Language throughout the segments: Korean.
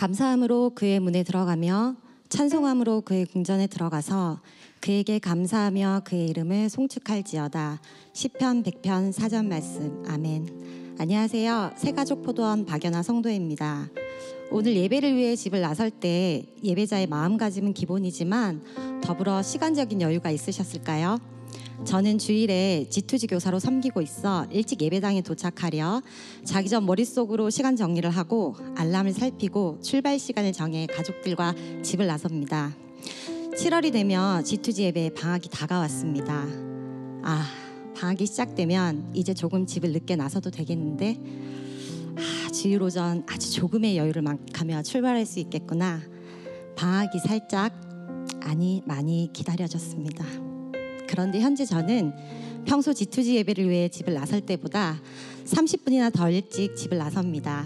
감사함으로 그의 문에 들어가며 찬송함으로 그의 궁전에 들어가서 그에게 감사하며 그의 이름을 송축할지어다. 시편 100편 사전 말씀. 아멘. 안녕하세요. 새가족 포도원 박연아 성도입니다. 오늘 예배를 위해 집을 나설 때 예배자의 마음가짐은 기본이지만 더불어 시간적인 여유가 있으셨을까요? 저는 주일에 G2G 교사로 섬기고 있어 일찍 예배당에 도착하려 자기 전 머릿속으로 시간 정리를 하고 알람을 살피고 출발 시간을 정해 가족들과 집을 나섭니다. 7월이 되면 G2G 예배 방학이 다가왔습니다. 방학이 시작되면 이제 조금 집을 늦게 나서도 되겠는데 주일 오전 아주 조금의 여유를 만끽하며 출발할 수 있겠구나. 방학이 살짝 많이 기다려졌습니다. 그런데 현재 저는 평소 G2G 예배를 위해 집을 나설 때보다 30분이나 더 일찍 집을 나섭니다.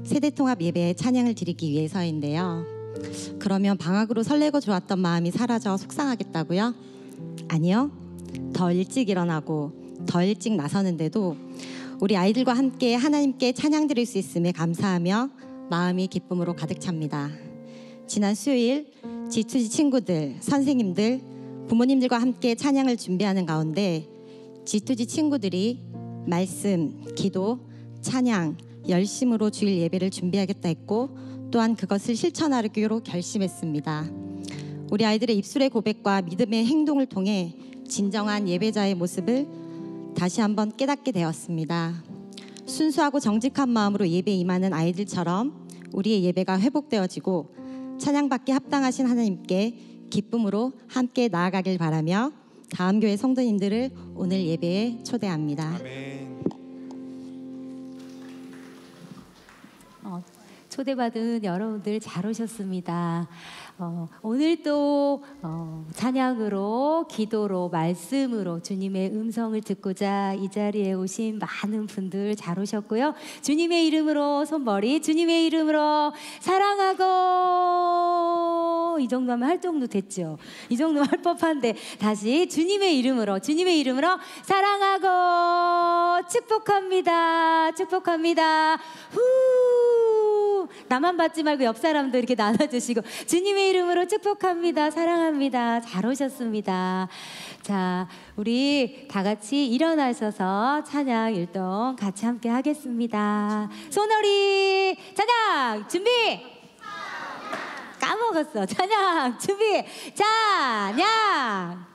세대통합 예배에 찬양을 드리기 위해서인데요. 그러면 방학으로 설레고 좋았던 마음이 사라져 속상하겠다고요? 아니요. 더 일찍 일어나고 더 일찍 나서는데도 우리 아이들과 함께 하나님께 찬양 드릴 수 있음에 감사하며 마음이 기쁨으로 가득 찹니다. 지난 수요일 G2G 친구들, 선생님들, 부모님들과 함께 찬양을 준비하는 가운데 G2G 친구들이 말씀, 기도, 찬양, 열심으로 주일 예배를 준비하겠다 했고 또한 그것을 실천하기로 결심했습니다. 우리 아이들의 입술의 고백과 믿음의 행동을 통해 진정한 예배자의 모습을 다시 한번 깨닫게 되었습니다. 순수하고 정직한 마음으로 예배에 임하는 아이들처럼 우리의 예배가 회복되어지고 찬양받기 합당하신 하나님께 기쁨으로 함께 나아가길 바라며 다음 교회 성도님들을 오늘 예배에 초대합니다. 아멘. 초대받은 여러분들 잘 오셨습니다. 오늘 또 찬양으로, 기도로, 말씀으로 주님의 음성을 듣고자 이 자리에 오신 많은 분들 잘 오셨고요. 주님의 이름으로 손머리, 주님의 이름으로 사랑하고, 이 정도면 할 정도 됐죠. 이 정도면 할 법한데 다시 주님의 이름으로 사랑하고 축복합니다. 축복합니다. 후, 나만 받지 말고 옆 사람도 이렇게 나눠주시고 주님의 이름으로 축복합니다. 사랑합니다. 잘 오셨습니다. 자, 우리 다 같이 일어나셔서 찬양 율동 같이 함께 하겠습니다. 손놀이 찬양 준비. 까먹었어. 찬양 준비. 찬양.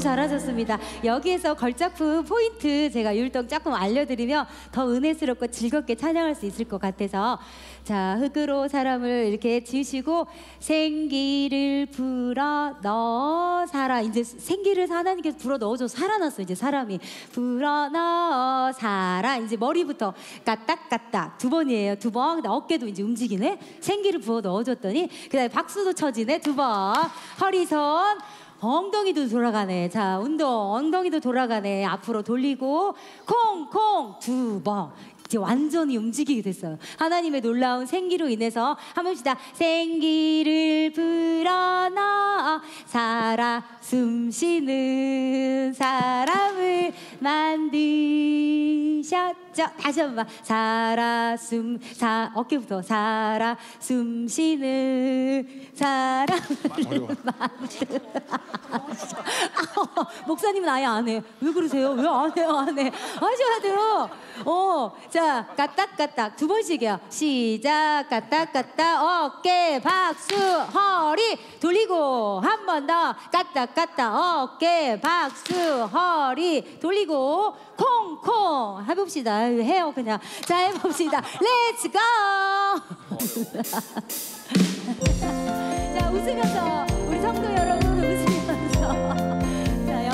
잘하셨습니다. 여기에서 걸작품 포인트 제가 율동 조금 알려드리면 더 은혜스럽고 즐겁게 찬양할 수 있을 것 같아서, 자, 흙으로 사람을 이렇게 지으시고 생기를 불어 넣어 살아. 이제 생기를 하나님께서 불어 넣어줘서 살아났어. 이제 사람이 불어 넣어 살아. 이제 머리부터 까딱까딱 두 번이에요. 두 번. 어깨도 이제 움직이네. 생기를 부어 넣어줬더니 그다음에 박수도 쳐지네. 두 번. 허리선, 엉덩이도 돌아가네. 자, 운동. 엉덩이도 돌아가네. 앞으로 돌리고 콩콩 두 번. 이제 완전히 움직이게 됐어요. 하나님의 놀라운 생기로 인해서 한번 봅시다. 생기를 불어넣어 살아 숨쉬는 사람을 만드셨죠. 다시 한번 어깨부터 살아 숨쉬는 사람을 만드. 목사님은 아예 안 해. 왜 그러세요? 왜 안 해요? 안 해. 하셔야 돼요. 자, 까딱까딱 두 번씩이요. 시작. 까딱까딱 어깨 박수 허리 돌리고 한 번 더 까딱까딱 어깨 박수 허리 돌리고 콩콩 해봅시다. 해요 그냥. 자, 해봅시다. 렛츠 고. 자, 웃으면서 우리 성도 여러분 웃으면서 자,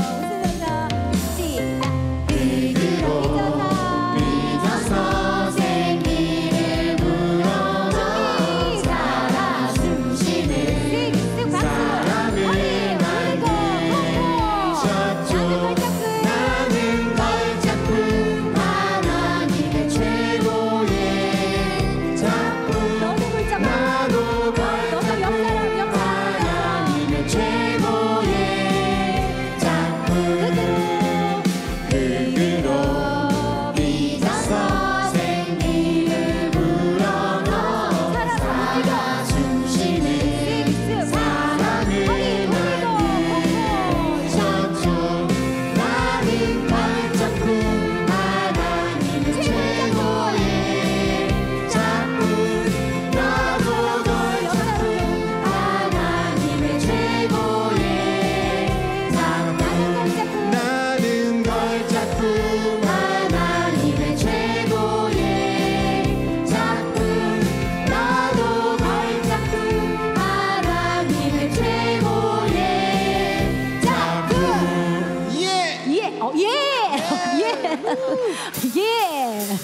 예.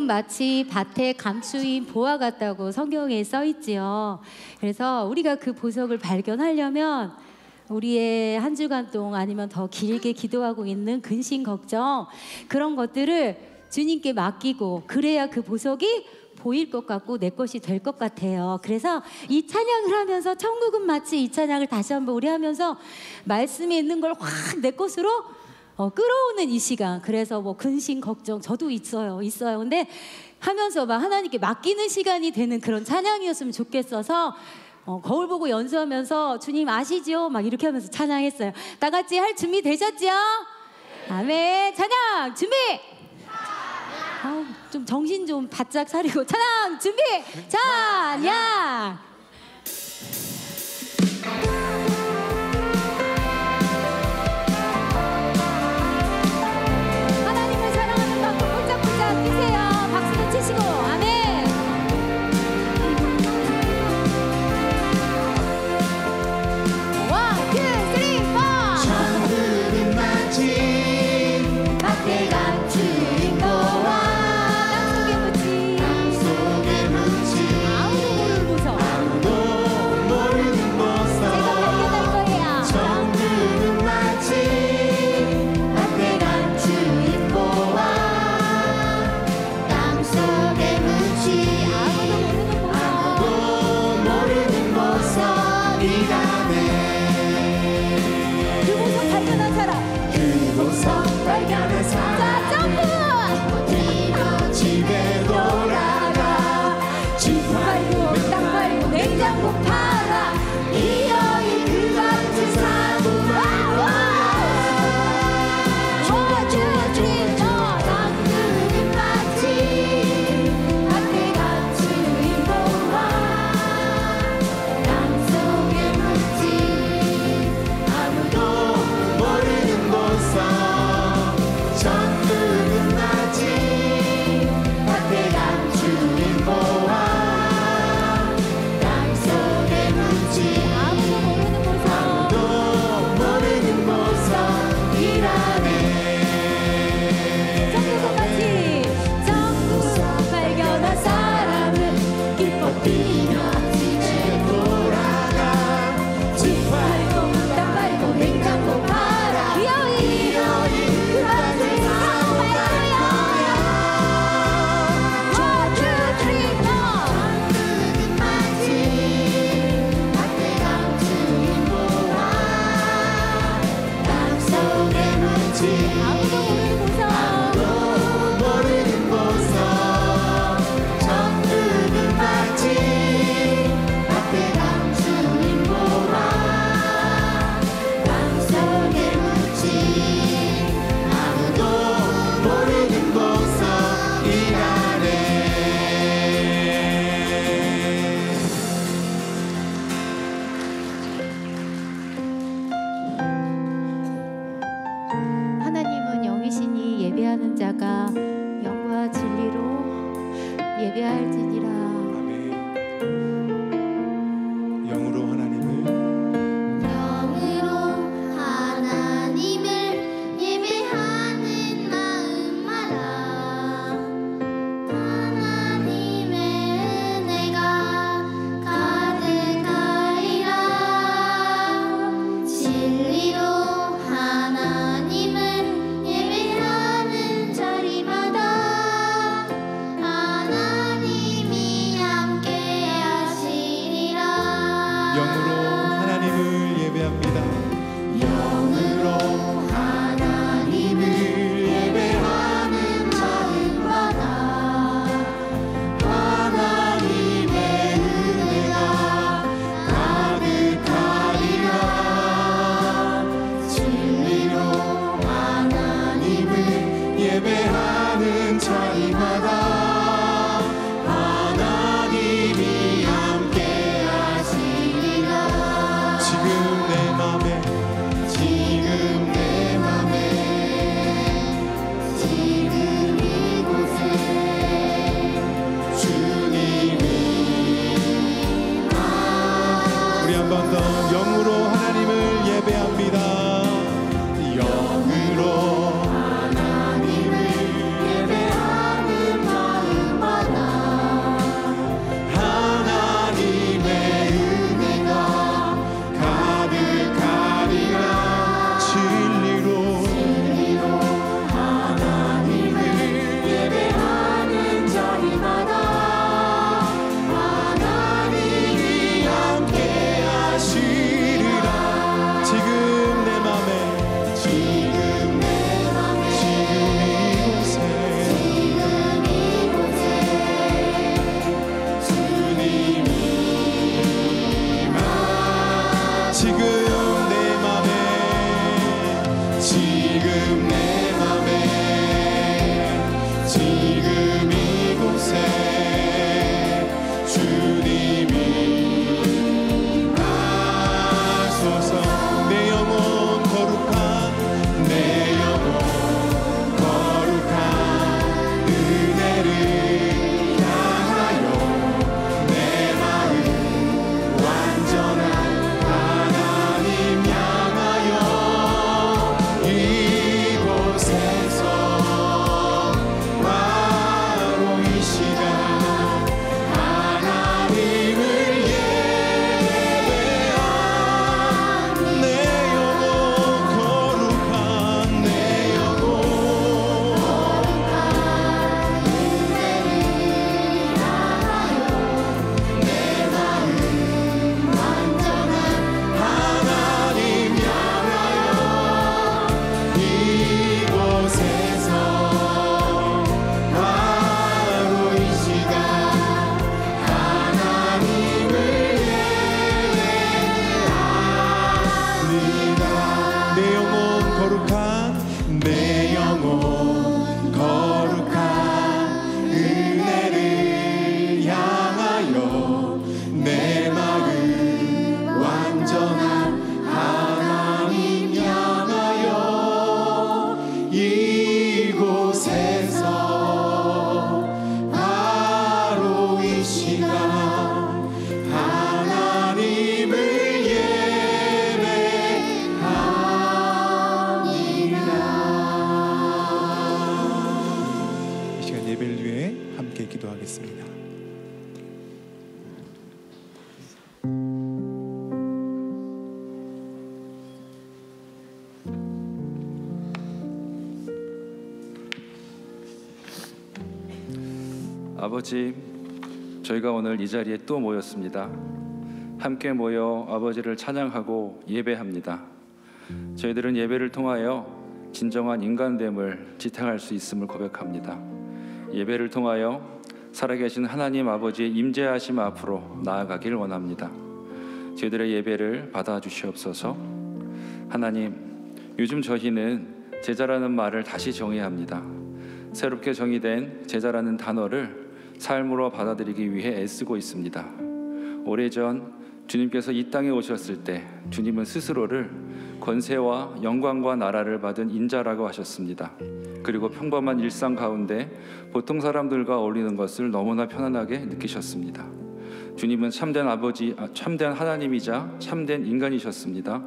마치 밭에 감추인 보화 같다고 성경에 써 있지요. 그래서 우리가 그 보석을 발견하려면 우리의 한 주간 동안 아니면 더 길게 기도하고 있는 근심 걱정 그런 것들을 주님께 맡기고 그래야 그 보석이 보일 것 같고 내 것이 될 것 같아요. 그래서 이 찬양을 하면서 천국은 마치 이 찬양을 다시 한번 우리 하면서 말씀에 있는 걸 확 내 것으로 끌어오는 이 시간. 그래서 뭐 근심 걱정 저도 있어요. 근데 하면서 막 하나님께 맡기는 시간이 되는 그런 찬양이었으면 좋겠어서 거울 보고 연수하면서 주님 아시죠? 막 이렇게 하면서 찬양했어요. 다 같이 할 준비 되셨죠? 아멘. 찬양 준비. 좀 정신 좀 바짝 차리고 찬양 준비. 찬양. 냉장고 팔아 이 여인 그 같은 사고 아무도 모르는 곳서 정든은 마치 앞에 감추인 보화 땅속에 묻힌 아무도 모르는 곳서 일하네. 하나님은 영이시니 예배하는 자가 영과 진리로 예배할지니라. 아멘. 영으로 하나님을 영으로 하나님을 예배하는 마음마다 하나님의 은혜가 가득하리라. 진리로 하나님을 예배하는 자리마다 하나님이 함께 하시리라. 영으로 하나님을 예배합니다. 영으로 하나님을 예배하는 마음마다 하나님의 은혜가 가득하리라. 진리로 하나님을 예배하는 자리마다 하나님이 함께 하시리라. 지금 내 맘에 지금 내 맘에 지금 이곳에 주님이 우리 한 번 더 영으로 하나님을 예배합니다. 영으로 하나님을 예배하는 마음마다 하나님의 은혜가 가득하리라. 진리로 하나님을 예배하는 자리마다 하나님이 함께 하시리라. 지금 내 맘에 지금 내 맘에 지금 이곳에 지금 이곳에 주님이 지금 내 맘에 지금 내 맘에 지금 이곳에 주님이 하소서. 내 영혼 거룩한 내 영혼 거룩한 은혜를 향하여 내 마음 완전한 하나님 향하여 이곳에서 바로 이 시간 하나님을 예배하는 내 영혼 거룩한 내 영혼 하나님 향하여 이곳에서 바로 이 시간 하나님을 예배합니다. 내 영혼 거룩한 내 영혼 거룩한 은혜를 향하여 내 마음 완전한 하나님 향하여 이곳에서 바로 이 시간 하나님을 예배합니다. 이 시간 예배를 위해 함께 기도하겠습니다. 아버지, 저희가 오늘 이 자리에 또 모였습니다. 함께 모여 아버지를 찬양하고 예배합니다. 저희들은 예배를 통하여 진정한 인간됨을 지탱할 수 있음을 고백합니다. 예배를 통하여 살아계신 하나님 아버지의 임재하심 앞으로 나아가길 원합니다. 저희들의 예배를 받아주시옵소서. 하나님, 요즘 저희는 제자라는 말을 다시 정해야 합니다. 새롭게 정의된 제자라는 단어를 삶으로 받아들이기 위해 애쓰고 있습니다. 오래전 주님께서 이 땅에 오셨을 때 주님은 스스로를 권세와 영광과 나라를 받은 인자라고 하셨습니다. 그리고 평범한 일상 가운데 보통 사람들과 어울리는 것을 너무나 편안하게 느끼셨습니다. 주님은 참된 참된 하나님이자 참된 인간이셨습니다.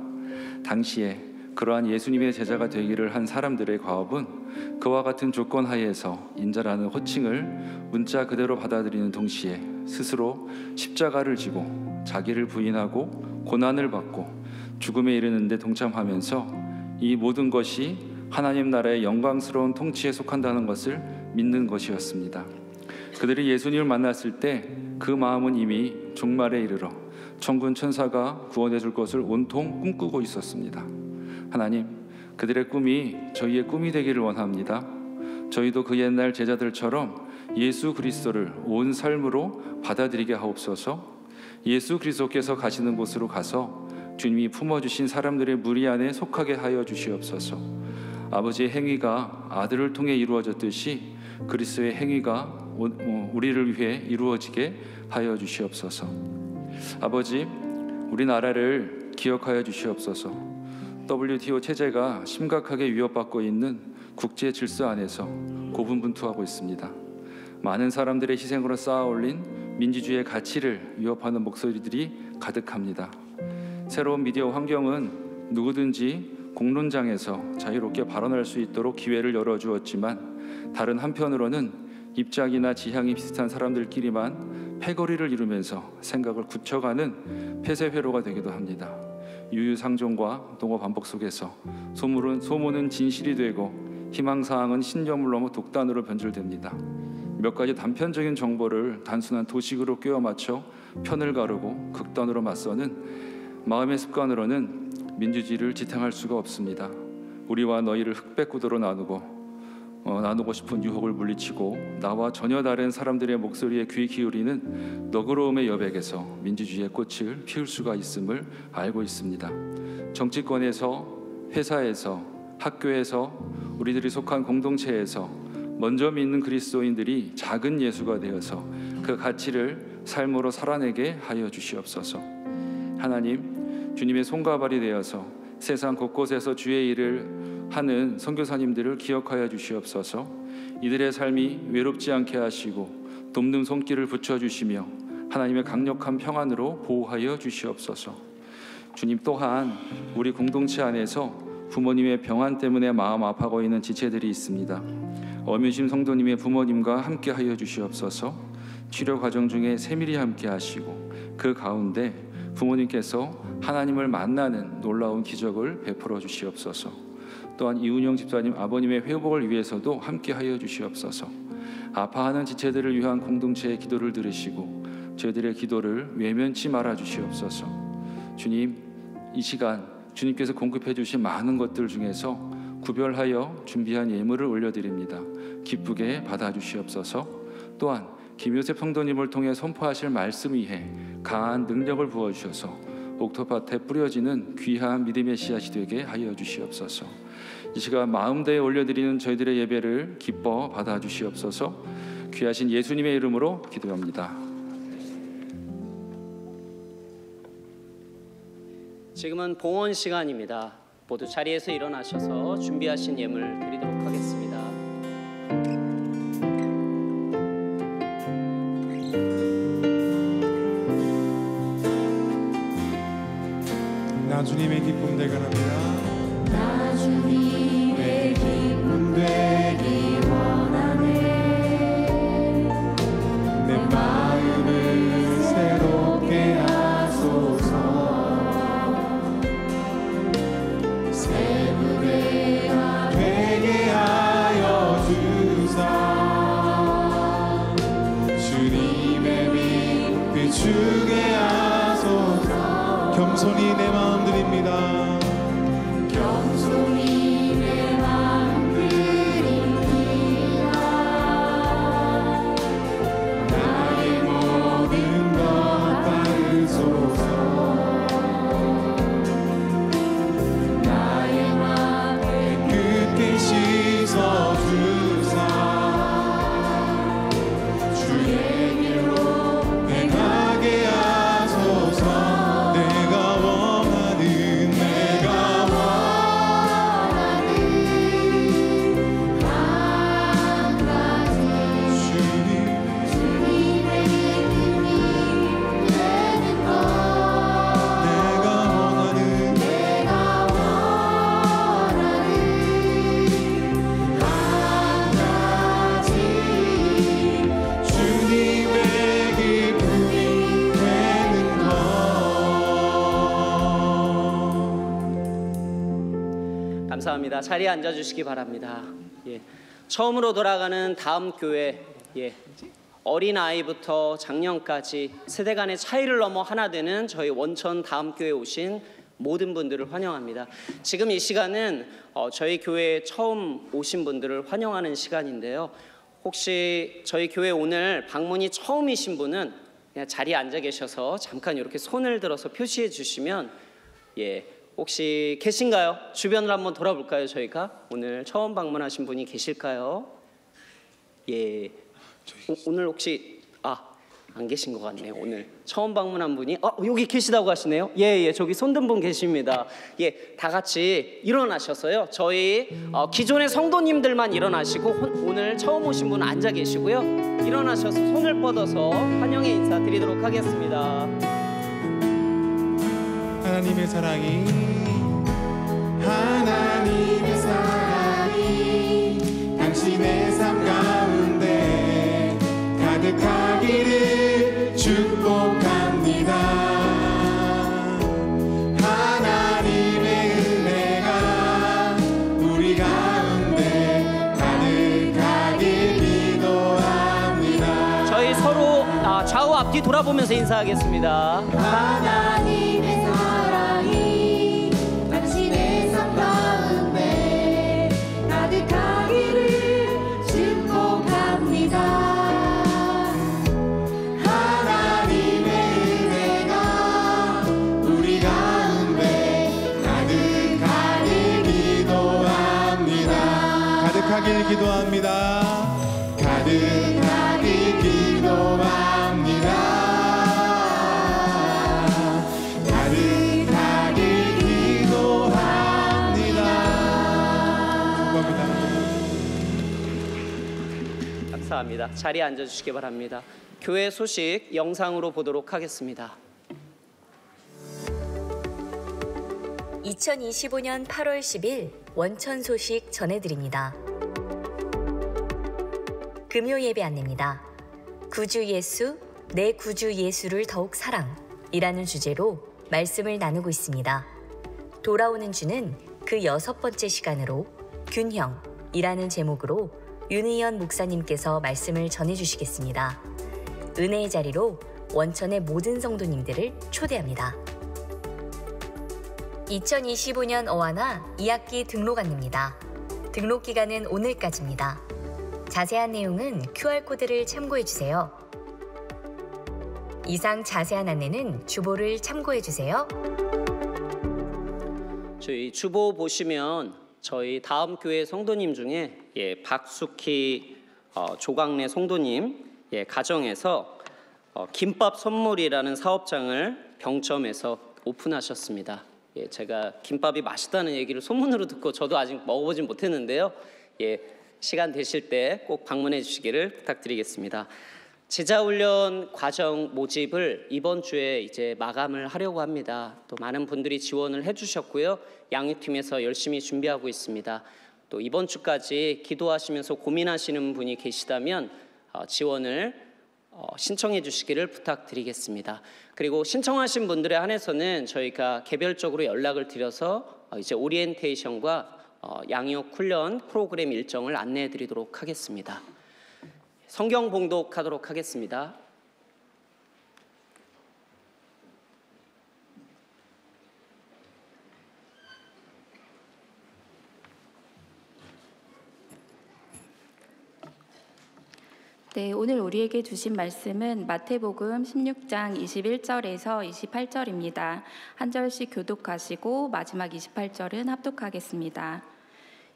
당시에 그러한 예수님의 제자가 되기를 한 사람들의 과업은 그와 같은 조건 하에서 인자라는 호칭을 문자 그대로 받아들이는 동시에 스스로 십자가를 지고 자기를 부인하고 고난을 받고 죽음에 이르는 데 동참하면서 이 모든 것이 하나님 나라의 영광스러운 통치에 속한다는 것을 믿는 것이었습니다. 그들이 예수님을 만났을 때 그 마음은 이미 종말에 이르러 천군 천사가 구원해 줄 것을 온통 꿈꾸고 있었습니다. 하나님, 그들의 꿈이 저희의 꿈이 되기를 원합니다. 저희도 그 옛날 제자들처럼 예수 그리스도를 온 삶으로 받아들이게 하옵소서. 예수 그리스도께서 가시는 곳으로 가서 주님이 품어주신 사람들의 무리 안에 속하게 하여 주시옵소서. 아버지의 행위가 아들을 통해 이루어졌듯이 그리스도의 행위가 우리를 위해 이루어지게 하여 주시옵소서. 아버지, 우리나라를 기억하여 주시옵소서. WTO 체제가 심각하게 위협받고 있는 국제 질서 안에서 고분분투하고 있습니다. 많은 사람들의 희생으로 쌓아올린 민주주의의 가치를 위협하는 목소리들이 가득합니다. 새로운 미디어 환경은 누구든지 공론장에서 자유롭게 발언할 수 있도록 기회를 열어주었지만 다른 한편으로는 입장이나 지향이 비슷한 사람들끼리만 패거리를 이루면서 생각을 굳혀가는 폐쇄회로가 되기도 합니다. 유유상종과 동어 반복 속에서 소문은 진실이 되고 희망사항은 신념을 넘어 독단으로 변질됩니다. 몇 가지 단편적인 정보를 단순한 도식으로 꿰어 맞춰 편을 가르고 극단으로 맞서는 마음의 습관으로는 민주주의를 지탱할 수가 없습니다. 우리와 너희를 흑백구도로 나누고 싶은 유혹을 물리치고 나와 전혀 다른 사람들의 목소리에 귀 기울이는 너그러움의 여백에서 민주주의의 꽃을 피울 수가 있음을 알고 있습니다. 정치권에서, 회사에서, 학교에서, 우리들이 속한 공동체에서 먼저 믿는 그리스도인들이 작은 예수가 되어서 그 가치를 삶으로 살아내게 하여 주시옵소서. 하나님, 주님의 손과 발이 되어서 세상 곳곳에서 주의 일을 하는 선교사님들을 기억하여 주시옵소서. 이들의 삶이 외롭지 않게 하시고 돕는 손길을 붙여주시며 하나님의 강력한 평안으로 보호하여 주시옵소서. 주님, 또한 우리 공동체 안에서 부모님의 병환 때문에 마음 아파하고 있는 지체들이 있습니다. 어뮤심 성도님의 부모님과 함께 하여 주시옵소서. 치료 과정 중에 세밀히 함께 하시고 그 가운데 부모님께서 하나님을 만나는 놀라운 기적을 베풀어 주시옵소서. 또한 이운영 집사님 아버님의 회복을 위해서도 함께 하여 주시옵소서. 아파하는 지체들을 위한 공동체의 기도를 들으시고 저희들의 기도를 외면치 말아 주시옵소서. 주님, 이 시간 주님께서 공급해 주신 많은 것들 중에서 구별하여 준비한 예물을 올려드립니다. 기쁘게 받아주시옵소서. 또한 김요셉 성도님을 통해 선포하실 말씀 위에 강한 능력을 부어주셔서 옥토밭에 뿌려지는 귀한 믿음의 씨앗이 되게 하여 주시옵소서. 이 시간 마음대에 올려드리는 저희들의 예배를 기뻐 받아주시옵소서. 귀하신 예수님의 이름으로 기도합니다. 지금은 봉헌 시간입니다. 모두 자리에서 일어나셔서 준비하신 예물 드리도록 하겠습니다. 나 주님의 기쁨 대간합니다. 나 주님의 기쁨 되기 원하네. 내 마음을 새롭게 하소서. 새 무대가 되게 하여 주사. 주님의 빛 비추게 하소서. 겸손히 내 마음 드립니다. 겸손히 내 마음 감사합니다. 자리에 앉아주시기 바랍니다. 예. 처음으로 돌아가는 다음 교회, 예. 어린아이부터 장년까지 세대 간의 차이를 넘어 하나 되는 저희 원천 다음 교회에 오신 모든 분들을 환영합니다. 지금 이 시간은 저희 교회에 처음 오신 분들을 환영하는 시간인데요. 혹시 저희 교회 오늘 방문이 처음이신 분은 그냥 자리에 앉아 계셔서 잠깐 이렇게 손을 들어서 표시해 주시면, 예, 혹시 계신가요? 주변을 한번 돌아볼까요? 저희가 오늘 처음 방문하신 분이 계실까요? 예, 오늘 혹시 안 계신 것 같네요. 오늘 처음 방문한 분이 여기 계시다고 하시네요. 예, 저기 손든 분 계십니다. 예, 다 같이 일어나셔서요. 저희 기존의 성도님들만 일어나시고 오늘 처음 오신 분은 앉아 계시고요. 일어나셔서 손을 뻗어서 환영의 인사 드리도록 하겠습니다. 하나님의 사랑이 당신의 삶 가운데 가득하기를 축복합니다. 하나님의 은혜가 우리 가운데 가득하길 기도합니다. 저희 서로 좌우 앞뒤 돌아보면서 인사하겠습니다. 하나님의 사랑이 당신의 삶 가운데 가득하기를 축복합니다. 하나님의 은혜가 우리 가운데 가득하길 기도합니다. 가득하길 기도합니다. 가득하길 기도합니다. 가득하길 기도합니다. 감사합니다. 자리에 앉아주시기 바랍니다. 교회 소식 영상으로 보도록 하겠습니다. 2025년 8월 10일 원천 소식 전해드립니다. 금요 예배 안내입니다. 구주 예수, 내 구주 예수를 더욱 사랑이라는 주제로 말씀을 나누고 있습니다. 돌아오는 주는 그 6번째 시간으로 균형이라는 제목으로 윤의연 목사님께서 말씀을 전해주시겠습니다. 은혜의 자리로 원천의 모든 성도님들을 초대합니다. 2025년 어와나 2학기 등록 안내입니다. 등록 기간은 오늘까지입니다. 자세한 내용은 QR코드를 참고해주세요. 이상 자세한 안내는 주보를 참고해주세요. 저희 주보 보시면 저희 다음 교회 성도님 중에 박숙희 조광래 성도님 가정에서 김밥 선물이라는 사업장을 병점에서 오픈하셨습니다. 제가 김밥이 맛있다는 얘기를 소문으로 듣고 저도 아직 먹어보진 못했는데요. 시간 되실 때 꼭 방문해 주시기를 부탁드리겠습니다. 제자훈련 과정 모집을 이번 주에 이제 마감을 하려고 합니다. 또 많은 분들이 지원을 해주셨고요. 양육팀에서 열심히 준비하고 있습니다. 또 이번 주까지 기도하시면서 고민하시는 분이 계시다면 지원을 신청해 주시기를 부탁드리겠습니다. 그리고 신청하신 분들에 한해서는 저희가 개별적으로 연락을 드려서 이제 오리엔테이션과 양육 훈련 프로그램 일정을 안내해 드리도록 하겠습니다. 성경 봉독하도록 하겠습니다. 네, 오늘 우리에게 주신 말씀은 마태복음 16장 21절에서 28절입니다. 한 절씩 교독하시고 마지막 28절은 합독하겠습니다.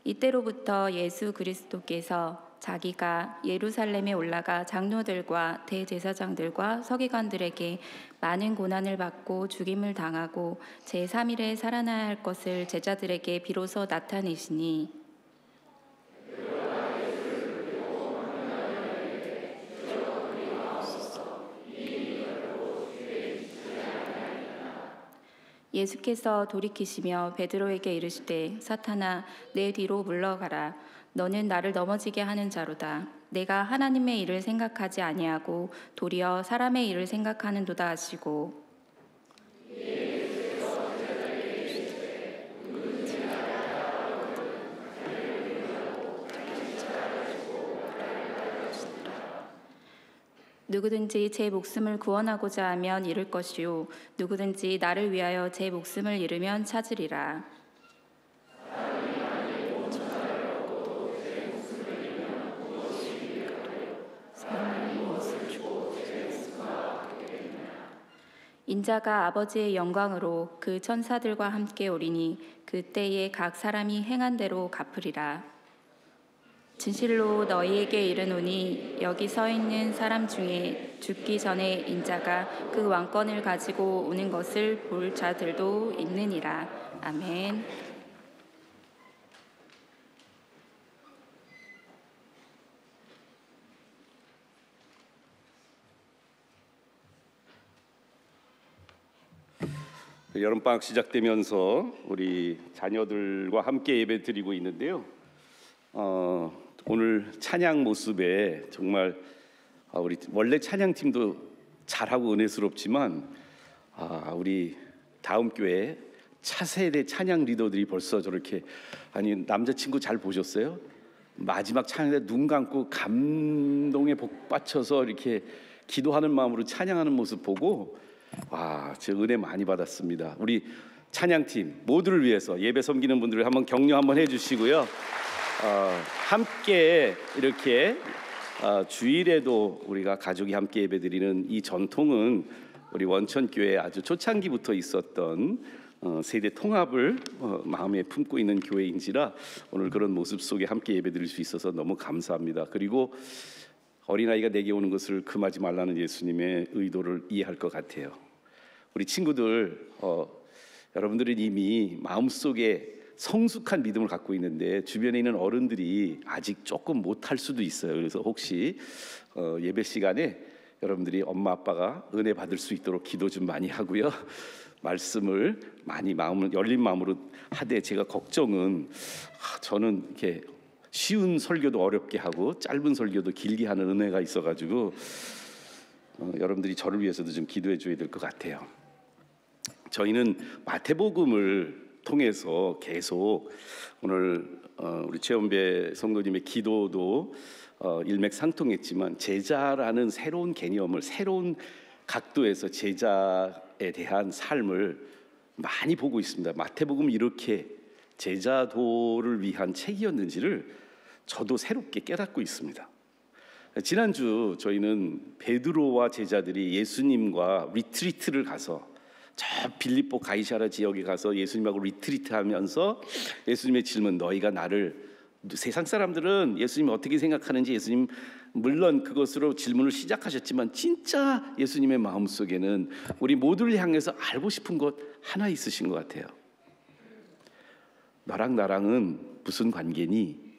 이때로부터 예수 그리스도께서 자기가 예루살렘에 올라가 장로들과 대제사장들과 서기관들에게 많은 고난을 받고 죽임을 당하고 제3일에 살아나야 할 것을 제자들에게 비로소 나타내시니 예수께서 돌이키시며 베드로에게 이르시되 사탄아 내 뒤로 물러가라. 너는 나를 넘어지게 하는 자로다. 내가 하나님의 일을 생각하지 아니하고 도리어 사람의 일을 생각하는도다 하시고 누구든지 제 목숨을 구원하고자 하면 잃을 것이요 누구든지 나를 위하여 제 목숨을 잃으면 찾으리라. 인자가 아버지의 영광으로 그 천사들과 함께 오리니 그때에 각 사람이 행한 대로 갚으리라. 진실로 너희에게 이르노니 여기 서 있는 사람 중에 죽기 전에 인자가 그 왕권을 가지고 오는 것을 볼 자들도 있느니라. 아멘. 여름방학 시작되면서 우리 자녀들과 함께 예배 드리고 있는데요. 오늘 찬양 모습에 정말 우리 원래 찬양팀도 잘하고 은혜스럽지만 우리 다음 교회 차세대 찬양 리더들이 벌써 저렇게 남자친구 잘 보셨어요? 마지막 찬양 때 눈 감고 감동에 복받쳐서 이렇게 기도하는 마음으로 찬양하는 모습 보고 제 은혜 많이 받았습니다. 우리 찬양팀 모두를 위해서 예배 섬기는 분들을 한번 격려 한번 해주시고요. 함께 이렇게 주일에도 우리가 가족이 함께 예배드리는 이 전통은 우리 원천교회에 아주 초창기부터 있었던 세대 통합을 마음에 품고 있는 교회인지라 오늘 그런 모습 속에 함께 예배드릴 수 있어서 너무 감사합니다. 그리고 어린아이가 내게 오는 것을 금하지 말라는 예수님의 의도를 이해할 것 같아요. 우리 친구들 여러분들은 이미 마음속에 성숙한 믿음을 갖고 있는데 주변에 있는 어른들이 아직 조금 못할 수도 있어요. 그래서 혹시 예배 시간에 여러분들이 엄마 아빠가 은혜 받을 수 있도록 기도 좀 많이 하고요. 말씀을 많이 열린 마음으로 하되 제가 걱정은 저는 이렇게 쉬운 설교도 어렵게 하고 짧은 설교도 길게 하는 은혜가 있어가지고 여러분들이 저를 위해서도 좀 기도해 줘야 될 것 같아요. 저희는 마태복음을 통해서 계속 오늘 우리 최원배 성도님의 기도도 일맥상통했지만 제자라는 새로운 개념을 새로운 각도에서 제자에 대한 삶을 많이 보고 있습니다. 마태복음이 이렇게 제자도를 위한 책이었는지를 저도 새롭게 깨닫고 있습니다. 지난주 저희는 베드로와 제자들이 예수님과 리트리트를 가서 저 빌립보 가이사랴 지역에 가서 예수님하고 리트리트하면서 예수님의 질문, 너희가 나를, 세상 사람들은 예수님이 어떻게 생각하는지 예수님 물론 그것으로 질문을 시작하셨지만 진짜 예수님의 마음속에는 우리 모두를 향해서 알고 싶은 것 하나 있으신 것 같아요. 너랑 나랑은 무슨 관계니?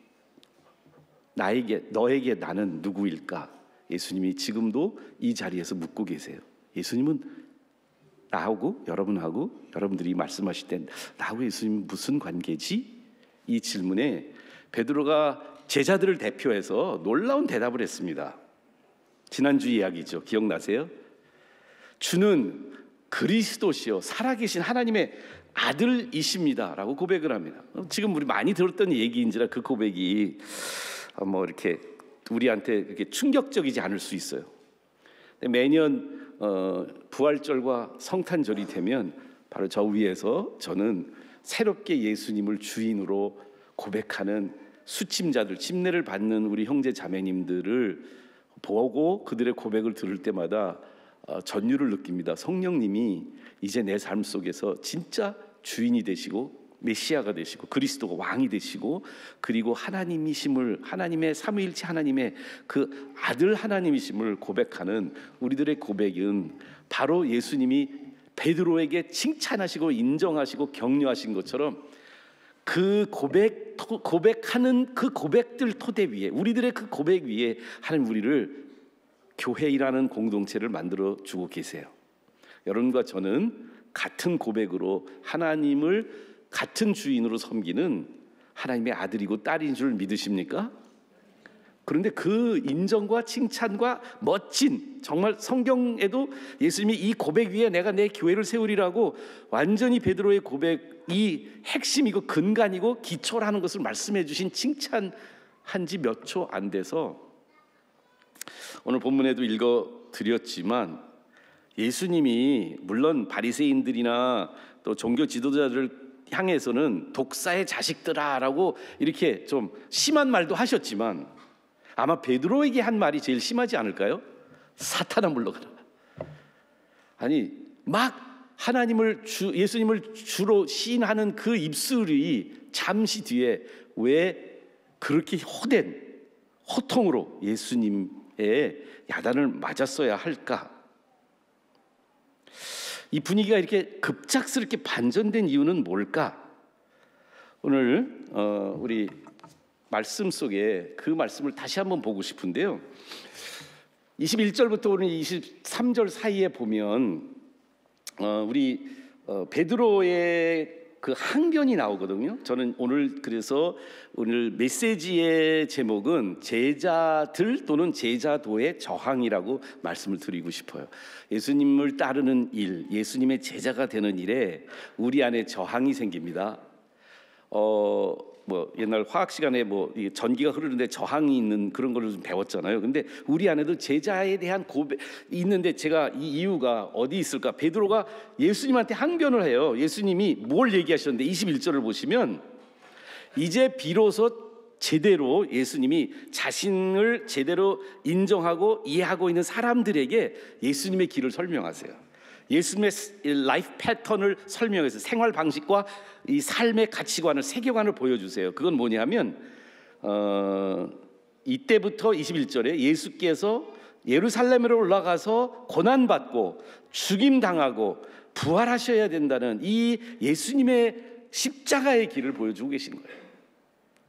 너에게 나는 누구일까? 예수님이 지금도 이 자리에서 묻고 계세요. 예수님은 나하고 여러분하고 여러분들이 말씀하실 때 나하고 예수님 무슨 관계지? 이 질문에 베드로가 제자들을 대표해서 놀라운 대답을 했습니다. 지난주 이야기죠. 기억나세요? 주는 그리스도시요 살아계신 하나님의 아들이십니다 라고 고백을 합니다. 지금 우리 많이 들었던 얘기인지라 그 고백이 이렇게 우리한테 그렇게 충격적이지 않을 수 있어요. 매년 부활절과 성탄절이 되면 바로 저 위에서 저는 새롭게 예수님을 주인으로 고백하는 수침자들, 침례를 받는 우리 형제 자매님들을 보고 그들의 고백을 들을 때마다 전율을 느낍니다. 성령님이 이제 내 삶 속에서 진짜 주인이 되시고 메시아가 되시고 그리스도가 왕이 되시고 그리고 하나님이심을, 하나님의 삼위일체 하나님의 그 아들 하나님이심을 고백하는 우리들의 고백은 바로 예수님이 베드로에게 칭찬하시고 인정하시고 격려하신 것처럼 그 고백하는 그 고백들 토대 위에, 우리들의 그 고백 위에 하나님 우리를 교회이라는 공동체를 만들어 주고 계세요. 여러분과 저는 같은 고백으로 하나님을 같은 주인으로 섬기는 하나님의 아들이고 딸인 줄 믿으십니까? 그런데 그 인정과 칭찬과 멋진, 정말 성경에도 예수님이 이 고백 위에 내가 내 교회를 세우리라고 완전히 베드로의 고백이 핵심이고 근간이고 기초라는 것을 말씀해 주신 칭찬한 지 몇 초 안 돼서 오늘 본문에도 읽어드렸지만 예수님이 물론 바리새인들이나 또 종교 지도자들을 향해서는 독사의 자식들아라고 이렇게 좀 심한 말도 하셨지만 아마 베드로에게 한 말이 제일 심하지 않을까요? 사탄아 물러가라. 아니 막 예수님을 주로 시인하는 그 입술이 잠시 뒤에 왜 그렇게 호통으로 예수님의 야단을 맞았어야 할까? 이 분위기가 이렇게 급작스럽게 반전된 이유는 뭘까? 오늘 우리 말씀 속에 그 말씀을 다시 한번 보고 싶은데요. 21절부터 오늘 23절 사이에 보면 우리 베드로의 그 항변이 나오거든요. 저는 그래서 오늘 메시지의 제목은 제자들 또는 제자도의 저항이라고 말씀을 드리고 싶어요. 예수님을 따르는 일, 예수님의 제자가 되는 일에 우리 안에 저항이 생깁니다. 옛날 화학 시간에 전기가 흐르는데 저항이 있는 그런 걸 좀 배웠잖아요. 근데 우리 안에도 제자에 대한 고백이 있는데 제가 이 이유가 어디 있을까? 베드로가 예수님한테 항변을 해요. 예수님이 뭘 얘기하셨는데 21절을 보시면 이제 비로소 제대로 예수님이 자신을 제대로 인정하고 이해하고 있는 사람들에게 예수님의 길을 설명하세요. 예수님의 라이프 패턴을 설명해서 생활 방식과 이 삶의 가치관을, 세계관을 보여주세요. 그건 뭐냐면 이때부터 21절에 예수께서 예루살렘으로 올라가서 고난받고 죽임당하고 부활하셔야 된다는 이 예수님의 십자가의 길을 보여주고 계신 거예요.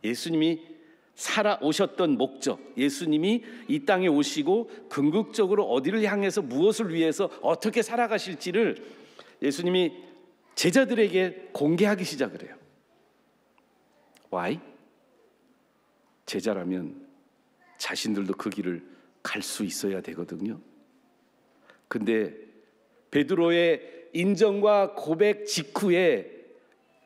예수님이 살아오셨던 목적, 예수님이 이 땅에 오시고 궁극적으로 어디를 향해서 무엇을 위해서 어떻게 살아가실지를 예수님이 제자들에게 공개하기 시작을 해요. Why? 제자라면 자신들도 그 길을 갈 수 있어야 되거든요. 근데 베드로의 인정과 고백 직후에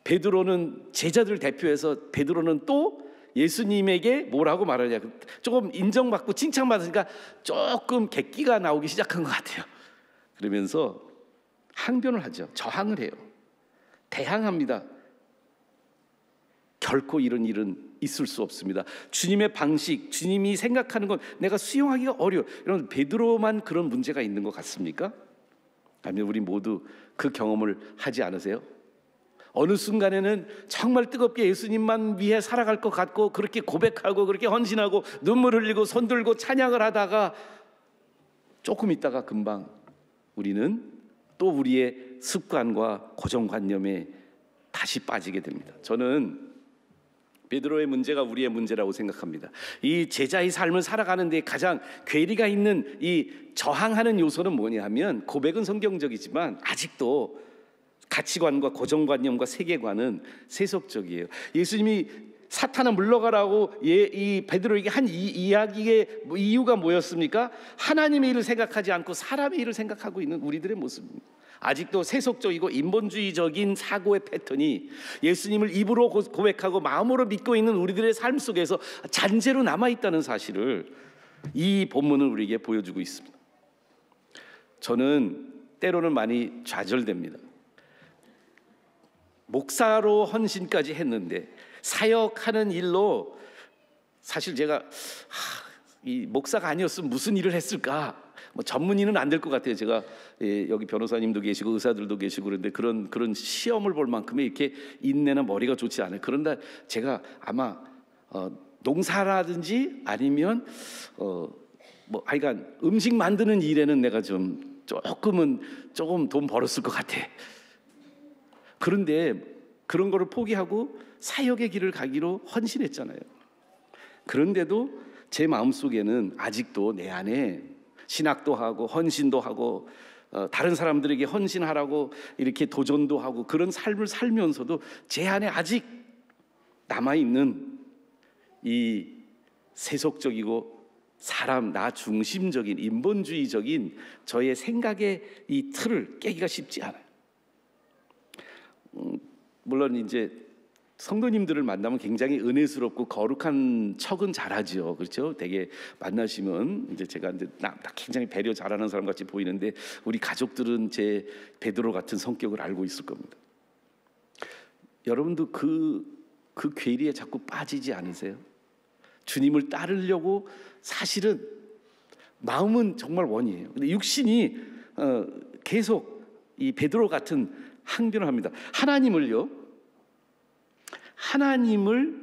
베드로는 제자들 대표해서 베드로는 또 예수님에게 뭐라고 말하냐, 조금 인정받고 칭찬받으니까 조금 객기가 나오기 시작한 것 같아요. 그러면서 항변을 하죠. 저항을 해요. 대항합니다. 결코 이런 일은 있을 수 없습니다. 주님의 방식, 주님이 생각하는 건 내가 수용하기가 어려워. 여러분, 베드로만 그런 문제가 있는 것 같습니까? 아니면 우리 모두 그 경험을 하지 않으세요? 어느 순간에는 정말 뜨겁게 예수님만 위해 살아갈 것 같고 그렇게 고백하고 그렇게 헌신하고 눈물 흘리고 손 들고 찬양을 하다가 조금 있다가 금방 우리는 또 우리의 습관과 고정관념에 다시 빠지게 됩니다. 저는 베드로의 문제가 우리의 문제라고 생각합니다. 이 제자의 삶을 살아가는 데 가장 괴리가 있는 이 저항하는 요소는 뭐냐면, 고백은 성경적이지만 아직도 가치관과 고정관념과 세계관은 세속적이에요. 예수님이 사탄아 물러가라고 이 베드로에게 한 이 이야기의 이유가 뭐였습니까? 하나님의 일을 생각하지 않고 사람의 일을 생각하고 있는 우리들의 모습입니다. 아직도 세속적이고 인본주의적인 사고의 패턴이 예수님을 입으로 고백하고 마음으로 믿고 있는 우리들의 삶 속에서 잔재로 남아있다는 사실을 이 본문은 우리에게 보여주고 있습니다. 저는 때로는 많이 좌절됩니다. 목사로 헌신까지 했는데 사역하는 일로 사실 제가 이 목사가 아니었으면 무슨 일을 했을까? 전문의는 안 될 것 같아요. 제가 여기 변호사님도 계시고 의사들도 계시고 그런데 그런 시험을 볼 만큼의 이렇게 인내나 머리가 좋지 않아요. 그런데 제가 아마 농사라든지 아니면 하여간 음식 만드는 일에는 내가 조금 돈 벌었을 것 같아. 그런데 그런 거를 포기하고 사역의 길을 가기로 헌신했잖아요. 그런데도 제 마음속에는 아직도 내 안에 신학도 하고 헌신도 하고 다른 사람들에게 헌신하라고 이렇게 도전도 하고 그런 삶을 살면서도 제 안에 아직 남아있는 이 세속적이고 사람 나 중심적인 인본주의적인 저의 생각의 이 틀을 깨기가 쉽지 않아요. 물론 이제 성도님들을 만나면 굉장히 은혜스럽고 거룩한 척은 잘하죠. 그렇죠? 되게 만나시면 이제 제가 이제 나 굉장히 배려 잘하는 사람 같이 보이는데 우리 가족들은 제 베드로 같은 성격을 알고 있을 겁니다. 여러분도 그 괴리에 자꾸 빠지지 않으세요? 주님을 따르려고 사실은 마음은 정말 원이에요. 근데 육신이 계속 이 베드로 같은 항변을 합니다. 하나님을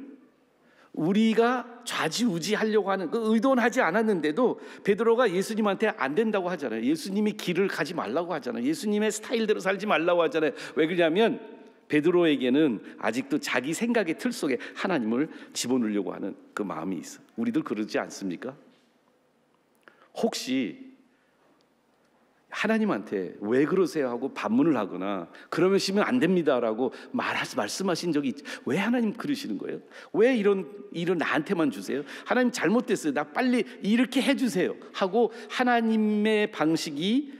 우리가 좌지우지하려고 하는 그 의도는 하지 않았는데도 베드로가 예수님한테 안 된다고 하잖아요. 예수님이 길을 가지 말라고 하잖아요. 예수님의 스타일대로 살지 말라고 하잖아요. 왜 그러냐면 베드로에게는 아직도 자기 생각의 틀 속에 하나님을 집어넣으려고 하는 그 마음이 있어요. 우리들 그러지 않습니까? 혹시 하나님한테 왜 그러세요 하고 반문을 하거나 그러시면 안 됩니다라고 말씀하신 적이 있죠. 왜 하나님 그러시는 거예요? 왜 이런 일을 나한테만 주세요? 하나님 잘못됐어요. 나 빨리 이렇게 해주세요 하고 하나님의 방식이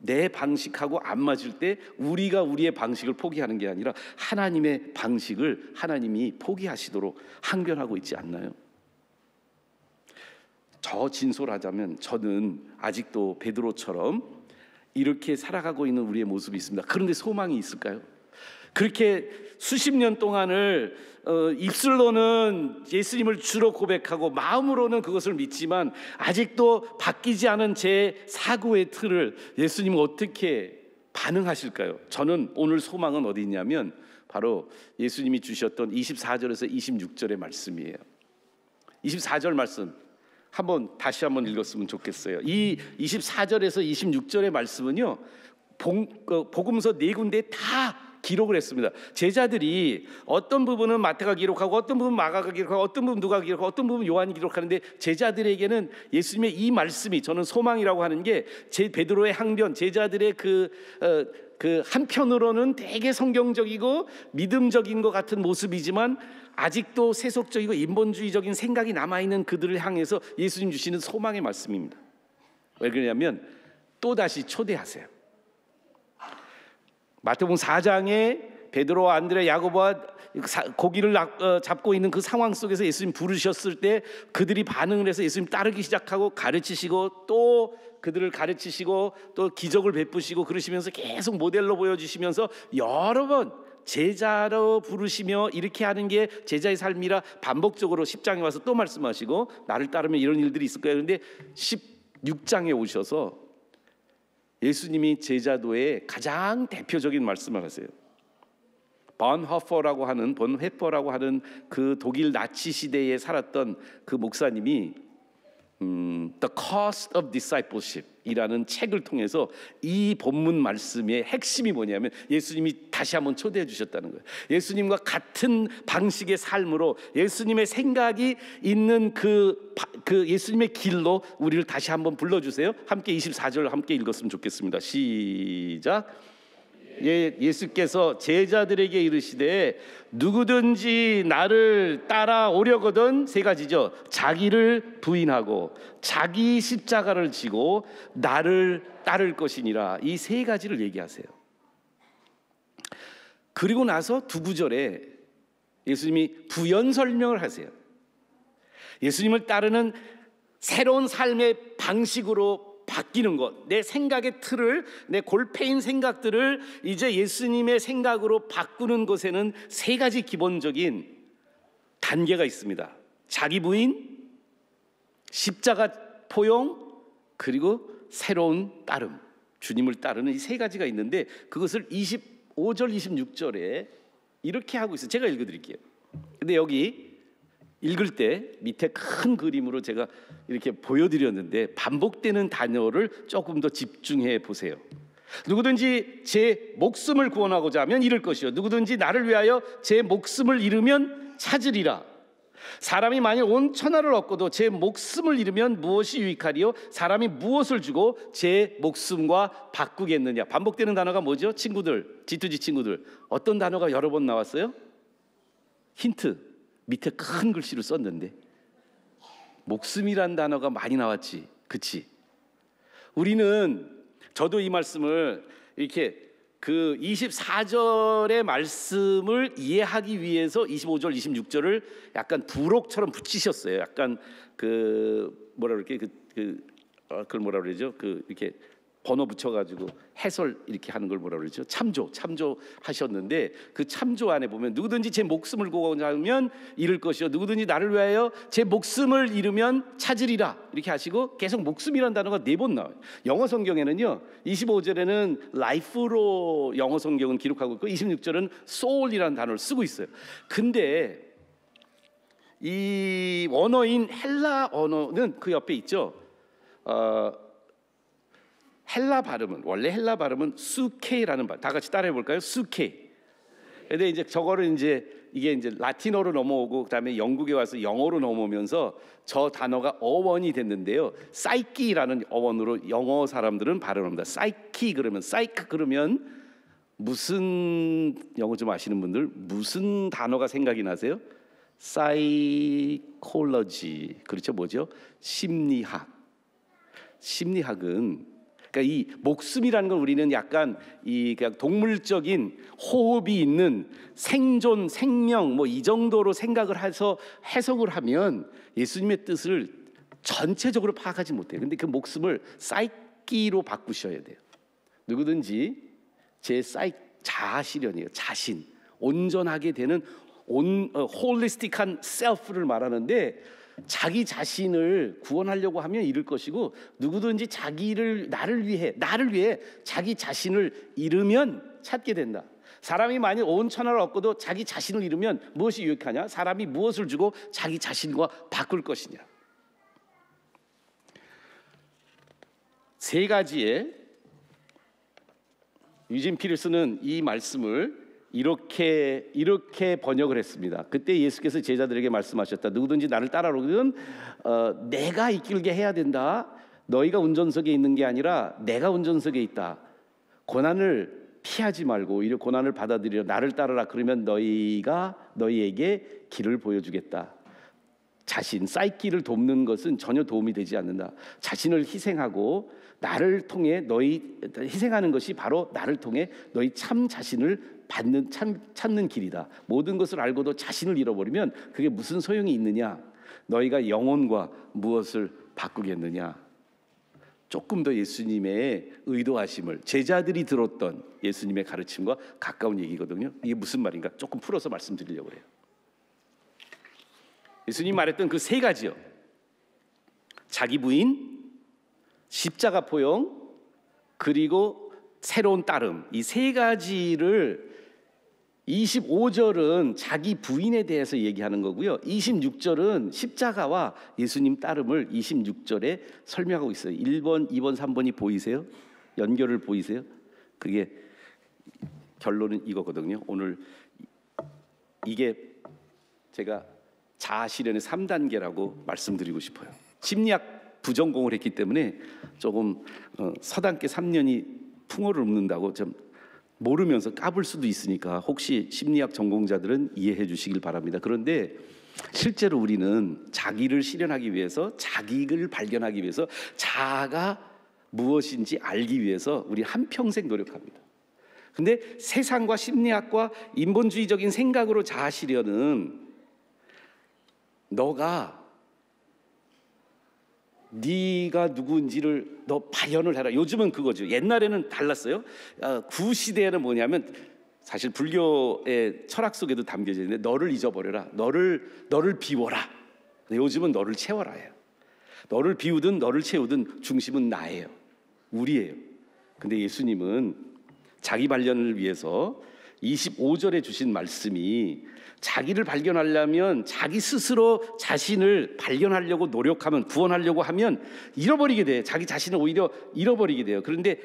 내 방식하고 안 맞을 때 우리가 우리의 방식을 포기하는 게 아니라 하나님의 방식을 하나님이 포기하시도록 항변하고 있지 않나요? 저 진솔하자면 저는 아직도 베드로처럼 이렇게 살아가고 있는 우리의 모습이 있습니다. 그런데 소망이 있을까요? 그렇게 수십 년 동안을 입술로는 예수님을 주로 고백하고 마음으로는 그것을 믿지만 아직도 바뀌지 않은 제 사고의 틀을 예수님은 어떻게 반응하실까요? 저는 오늘 소망은 어디 있냐면 바로 예수님이 주셨던 24절에서 26절의 말씀이에요. 24절 말씀 다시 한번 읽었으면 좋겠어요. 이 24절에서 26절의 말씀은요, 복음서 4군데 다 기록을 했습니다. 제자들이 어떤 부분은 마태가 기록하고 어떤 부분은 마가가 기록하고 어떤 부분은 누가가 기록하고 어떤 부분은 요한이 기록하는데 제자들에게는 예수님의 이 말씀이 저는 소망이라고 하는 게 베드로의 항변, 제자들의 그 한편으로는 되게 성경적이고 믿음적인 것 같은 모습이지만 아직도 세속적이고 인본주의적인 생각이 남아있는 그들을 향해서 예수님 주시는 소망의 말씀입니다. 왜 그러냐면 또다시 초대하세요. 마태복음 4장에 베드로와 안드레, 야고보와 고기를 잡고 있는 그 상황 속에서 예수님 부르셨을 때 그들이 반응을 해서 예수님 따르기 시작하고 가르치시고 또 그들을 가르치시고 또 기적을 베푸시고 그러시면서 계속 모델로 보여주시면서 여러 번 제자로 부르시며 이렇게 하는 게 제자의 삶이라 반복적으로 10장에 와서 또 말씀하시고 나를 따르면 이런 일들이 있을 거예요. 그런데 16장에 오셔서 예수님이 제자도의 가장 대표적인 말씀을 하세요. 번헤퍼라고 하는 그 독일 나치 시대에 살았던 그 목사님이 The Cost of Discipleship 이라는 책을 통해서 이 본문 말씀의 핵심이 뭐냐면 예수님이 다시 한번 초대해 주셨다는 거예요. 예수님과 같은 방식의 삶으로 예수님의 생각이 있는 그 예수님의 길로 우리를 다시 한번 불러주세요. 함께 24절 함께 읽었으면 좋겠습니다. 시작. 예수께서 제자들에게 이르시되 누구든지 나를 따라오려거든, 세 가지죠. 자기를 부인하고 자기 십자가를 지고 나를 따를 것이니라. 이 세 가지를 얘기하세요. 그리고 나서 두 구절에 예수님이 부연 설명을 하세요. 예수님을 따르는 새로운 삶의 방식으로 바뀌는 것, 내 생각의 틀을, 내 골패인 생각들을 이제 예수님의 생각으로 바꾸는 것에는 세 가지 기본적인 단계가 있습니다. 자기 부인, 십자가 포용, 그리고 새로운 따름, 주님을 따르는 이 세 가지가 있는데 그것을 25절 26절에 이렇게 하고 있어요. 제가 읽어드릴게요. 근데 여기 읽을 때 밑에 큰 그림으로 제가 이렇게 보여드렸는데 반복되는 단어를 조금 더 집중해 보세요. 누구든지 제 목숨을 구원하고자 하면 잃을 것이요 누구든지 나를 위하여 제 목숨을 잃으면 찾으리라. 사람이 만일 온 천하를 얻고도 제 목숨을 잃으면 무엇이 유익하리요? 사람이 무엇을 주고 제 목숨과 바꾸겠느냐. 반복되는 단어가 뭐죠? 친구들, G2G 친구들, 어떤 단어가 여러 번 나왔어요? 힌트. 밑에 큰 글씨로 썼는데 목숨이란 단어가 많이 나왔지, 그치? 우리는, 저도 이 말씀을 이렇게 그 24절의 말씀을 이해하기 위해서 25절, 26절을 약간 부록처럼 붙이셨어요. 약간 그 뭐라 그럴게 그걸 뭐라 그러죠? 그 이렇게 번호 붙여가지고 해설 이렇게 하는 걸 뭐라 그러죠? 참조하셨는데 그 참조 안에 보면 누구든지 제 목숨을 구원하면 잃을 것이요 누구든지 나를 위하여 제 목숨을 잃으면 찾으리라 이렇게 하시고 계속 목숨이라는 단어가 4번 나와요. 영어 성경에는요 25절에는 life로 영어 성경은 기록하고 있고 26절은 soul이라는 단어를 쓰고 있어요. 근데 이 원어인 헬라 언어는 그 옆에 있죠. 헬라 발음은 원래 헬라 발음은 수케라는 발. 다 같이 따라해 볼까요? 수케. 근데 이제 저거를 이게 이제 라틴어로 넘어오고 그다음에 영국에 와서 영어로 넘어오면서 저 단어가 어원이 됐는데요. 사이키라는 어원으로 영어 사람들은 발음합니다. 사이키 그러면 사이크 그러면 무슨 영어 좀 아시는 분들 무슨 단어가 생각이 나세요? 사이콜러지. 그렇죠. 뭐죠? 심리학. 심리학은 그러니까 이 목숨이라는 걸 우리는 약간 이 그냥 동물적인 호흡이 있는 생존, 생명 뭐 이 정도로 생각을 해서 해석을 하면 예수님의 뜻을 전체적으로 파악하지 못해요. 근데 그 목숨을 사이키로 바꾸셔야 돼요. 누구든지 제 자아 실현이에요. 자신, 온전하게 되는 홀리스틱한 셀프를 말하는데 자기 자신을 구원하려고 하면 잃을 것이고 누구든지 나를 위해 자기 자신을 잃으면 찾게 된다. 사람이 만일 온 천하를 얻고도 자기 자신을 잃으면 무엇이 유익하냐? 사람이 무엇을 주고 자기 자신과 바꿀 것이냐? 3가지의 유진 피르스는 이 말씀을 이렇게 번역을 했습니다. 그때 예수께서 제자들에게 말씀하셨다. 누구든지 나를 따라오거든 내가 이끌게 해야 된다. 너희가 운전석에 있는 게 아니라 내가 운전석에 있다. 고난을 피하지 말고 오히려 고난을 받아들여 나를 따르라. 그러면 너희에게 길을 보여주겠다. 자신, 사이키를 돕는 것은 전혀 도움이 되지 않는다. 자신을 희생하고 나를 통해 희생하는 것이 바로 나를 통해 너희 참 자신을 찾는 길이다. 모든 것을 알고도 자신을 잃어버리면 그게 무슨 소용이 있느냐? 너희가 영혼과 무엇을 바꾸겠느냐? 조금 더 예수님의 의도하심을 제자들이 들었던 예수님의 가르침과 가까운 얘기거든요. 이게 무슨 말인가? 조금 풀어서 말씀드리려고 해요. 예수님 말했던 그 3가지요. 자기 부인, 십자가 포용, 그리고 새로운 따름. 이 3가지를 25절은 자기 부인에 대해서 얘기하는 거고요. 26절은 십자가와 예수님 따름을 26절에 설명하고 있어요. 1번, 2번, 3번이 보이세요? 연결을 보이세요? 그게 결론은 이거거든요. 오늘 이게 제가 자아 실현의 3단계라고 말씀드리고 싶어요. 심리학 부전공을 했기 때문에 조금 서당계 3년이 풍어를 읊는다고 좀 모르면서 까불 수도 있으니까 혹시 심리학 전공자들은 이해해 주시길 바랍니다. 그런데 실제로 우리는 자기를 실현하기 위해서 자기를 발견하기 위해서 자아가 무엇인지 알기 위해서 우리 한평생 노력합니다. 근데 세상과 심리학과 인본주의적인 생각으로 자아 실현은 네가 누구인지를 너 발현을 해라. 요즘은 그거죠. 옛날에는 달랐어요. 구시대에는 뭐냐면 사실 불교의 철학 속에도 담겨져 있는데 너를 잊어버려라. 너를 비워라. 요즘은 너를 채워라예요. 너를 비우든 너를 채우든 중심은 나예요. 우리예요. 근데 예수님은 자기 발견을 위해서 25절에 주신 말씀이 자기를 발견하려면 자기 스스로 자신을 발견하려고 노력하면 구원하려고 하면 잃어버리게 돼. 자기 자신을 오히려 잃어버리게 돼요. 그런데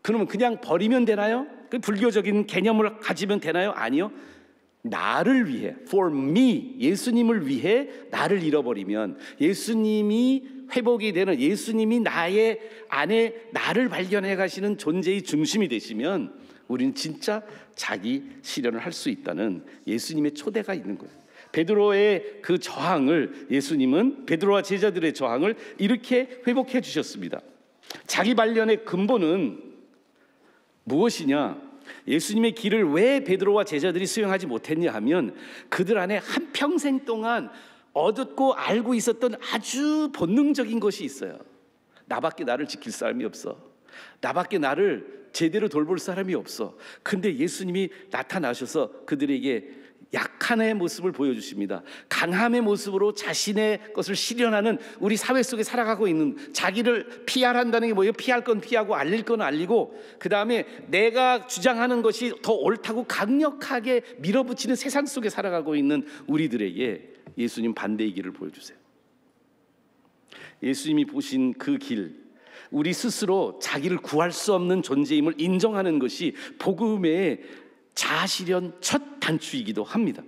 그러면 그냥 버리면 되나요? 그 불교적인 개념을 가지면 되나요? 아니요. 나를 위해, for me, 예수님을 위해 나를 잃어버리면 예수님이 회복이 되는 예수님이 나의 안에 나를 발견해 가시는 존재의 중심이 되시면 우리는 진짜 자기 실현을 할 수 있다는 예수님의 초대가 있는 거예요. 베드로의 그 저항을 예수님은 베드로와 제자들의 저항을 이렇게 회복해 주셨습니다. 자기 발견의 근본은 무엇이냐? 예수님의 길을 왜 베드로와 제자들이 수용하지 못했냐 하면 그들 안에 한평생 동안 얻었고 알고 있었던 아주 본능적인 것이 있어요. 나밖에 나를 지킬 사람이 없어. 나밖에 나를 제대로 돌볼 사람이 없어. 근데 예수님이 나타나셔서 그들에게 약한의 모습을 보여주십니다. 강함의 모습으로 자신의 것을 실현하는, 우리 사회 속에 살아가고 있는, 자기를 피할한다는 게 뭐예요? 피할 건 피하고 알릴 건 알리고, 그 다음에 내가 주장하는 것이 더 옳다고 강력하게 밀어붙이는 세상 속에 살아가고 있는 우리들에게 예수님 반대의 길을 보여주세요. 예수님이 보신 그 길, 우리 스스로 자기를 구할 수 없는 존재임을 인정하는 것이 복음의 자아실현 첫 단추이기도 합니다.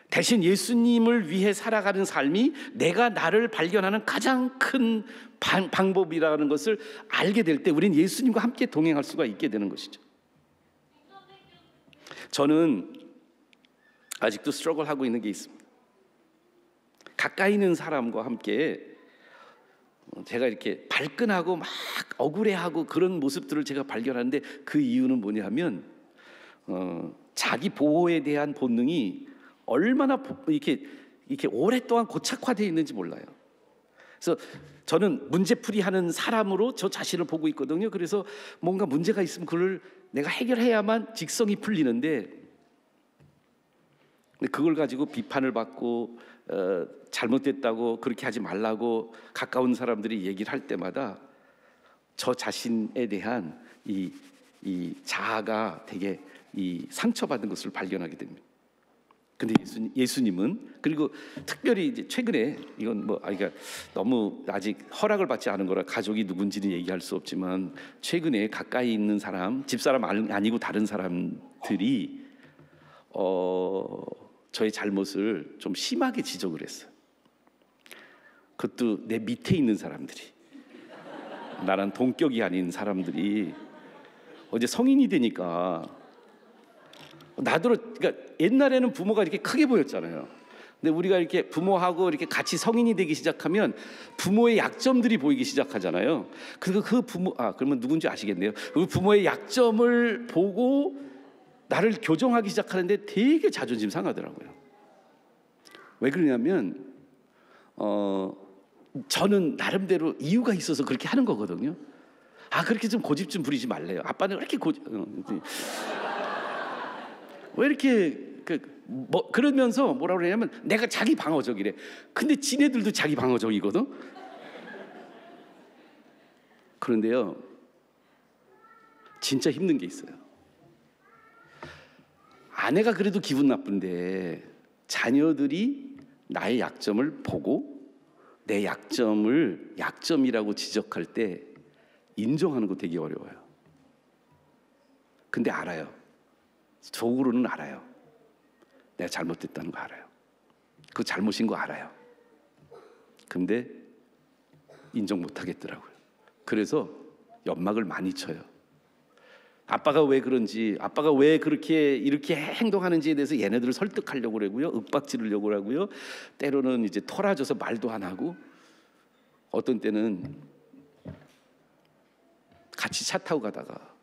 대신 예수님을 위해 살아가는 삶이 내가 나를 발견하는 가장 큰 방법이라는 것을 알게 될 때 우리는 예수님과 함께 동행할 수가 있게 되는 것이죠. 저는 아직도 스트러글하고 있는 게 있습니다. 가까이 있는 사람과 함께 제가 이렇게 발끈하고 막 억울해하고 그런 모습들을 제가 발견하는데, 그 이유는 뭐냐 하면 자기 보호에 대한 본능이 얼마나 이렇게 오랫동안 고착화되어 있는지 몰라요. 그래서 저는 문제풀이하는 사람으로 저 자신을 보고 있거든요. 그래서 뭔가 문제가 있으면 그걸 내가 해결해야만 직성이 풀리는데, 그걸 가지고 비판을 받고 잘못됐다고, 그렇게 하지 말라고 가까운 사람들이 얘기를 할 때마다 저 자신에 대한 이 자아가 되게 상처받은 것을 발견하게 됩니다. 근데 예수님은, 그리고 특별히 이제 최근에, 이건 그러니까 너무 아직 허락을 받지 않은 거라 가족이 누군지는 얘기할 수 없지만, 최근에 가까이 있는 사람, 집사람 아니고 다른 사람들이 저의 잘못을 좀 심하게 지적을 했어요. 그것도 내 밑에 있는 사람들이, 나랑 동격이 아닌 사람들이. 이제 성인이 되니까 나도, 그러니까 옛날에는 부모가 이렇게 크게 보였잖아요. 근데 우리가 이렇게 부모하고 이렇게 같이 성인이 되기 시작하면 부모의 약점들이 보이기 시작하잖아요. 그래서 그 부모, 그러면 누군지 아시겠네요. 그 부모의 약점을 보고 나를 교정하기 시작하는데 되게 자존심 상하더라고요. 왜 그러냐면 저는 나름대로 이유가 있어서 그렇게 하는 거거든요. 그렇게 좀 고집 좀 부리지 말래요. 아빠는 왜 이렇게 왜 이렇게 그러면서 뭐라 그러냐면 내가 자기 방어적이래. 근데 지네들도 자기 방어적이거든. 그런데요, 진짜 힘든 게 있어요. 아내가 그래도 기분 나쁜데 자녀들이 나의 약점을 보고 내 약점을 약점이라고 지적할 때 인정하는 거 되게 어려워요. 근데 알아요. 속으로는 알아요. 내가 잘못됐다는 거 알아요. 그거 잘못인 거 알아요. 근데 인정 못 하겠더라고요. 그래서 연막을 많이 쳐요. 아빠가 왜 그런지, 아빠가 왜 이렇게 행동하는지에 대해서 얘네들을 설득하려고 그러고요, 윽박지르려고 하고요, 때로는 이제 토라져서 말도 안 하고, 어떤 때는 같이 차 타고 가다가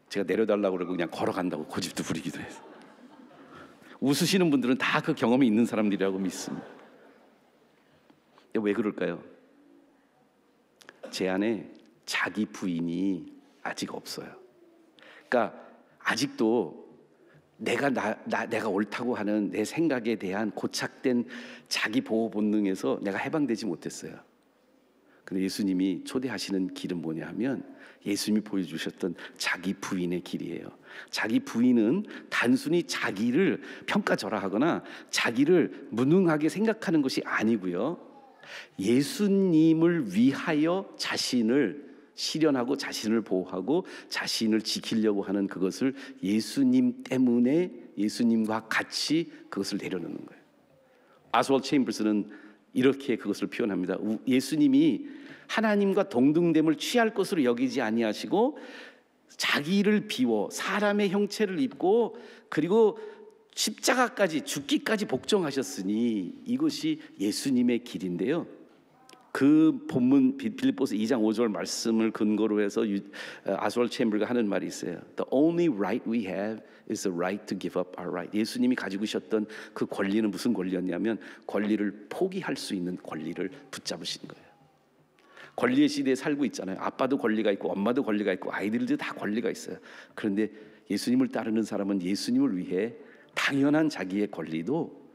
제가 내려달라고 그러고 그냥 걸어간다고 고집도 부리기도 해서. 웃으시는 분들은 다 그 경험이 있는 사람들이라고 믿습니다. 왜 그럴까요? 제 안에 자기 부인이 아직 없어요. 그러니까 아직도 내가 옳다고 하는 내 생각에 대한 고착된 자기 보호 본능에서 내가 해방되지 못했어요. 근데 예수님이 초대하시는 길은 뭐냐 하면 예수님이 보여주셨던 자기 부인의 길이에요. 자기 부인은 단순히 자기를 평가절하하거나 자기를 무능하게 생각하는 것이 아니고요, 예수님을 위하여 자신을 실현하고 자신을 보호하고 자신을 지키려고 하는 그것을 예수님 때문에, 예수님과 같이 그것을 내려놓는 거예요. 아스월드 체인버스는 이렇게 그것을 표현합니다. 예수님이 하나님과 동등됨을 취할 것으로 여기지 아니하시고 자기를 비워 사람의 형체를 입고 그리고 십자가까지, 죽기까지 복종하셨으니 이것이 예수님의 길인데요, 그 본문 빌립보서 2장 5절 말씀을 근거로 해서 아스월 챔버가 하는 말이 있어요. The only right we have is the right to give up our right. 예수님이 가지고 계셨던 그 권리는 무슨 권리였냐면 권리를 포기할 수 있는 권리를 붙잡으신 거예요. 권리의 시대에 살고 있잖아요. 아빠도 권리가 있고 엄마도 권리가 있고 아이들도 다 권리가 있어요. 그런데 예수님을 따르는 사람은 예수님을 위해 당연한 자기의 권리도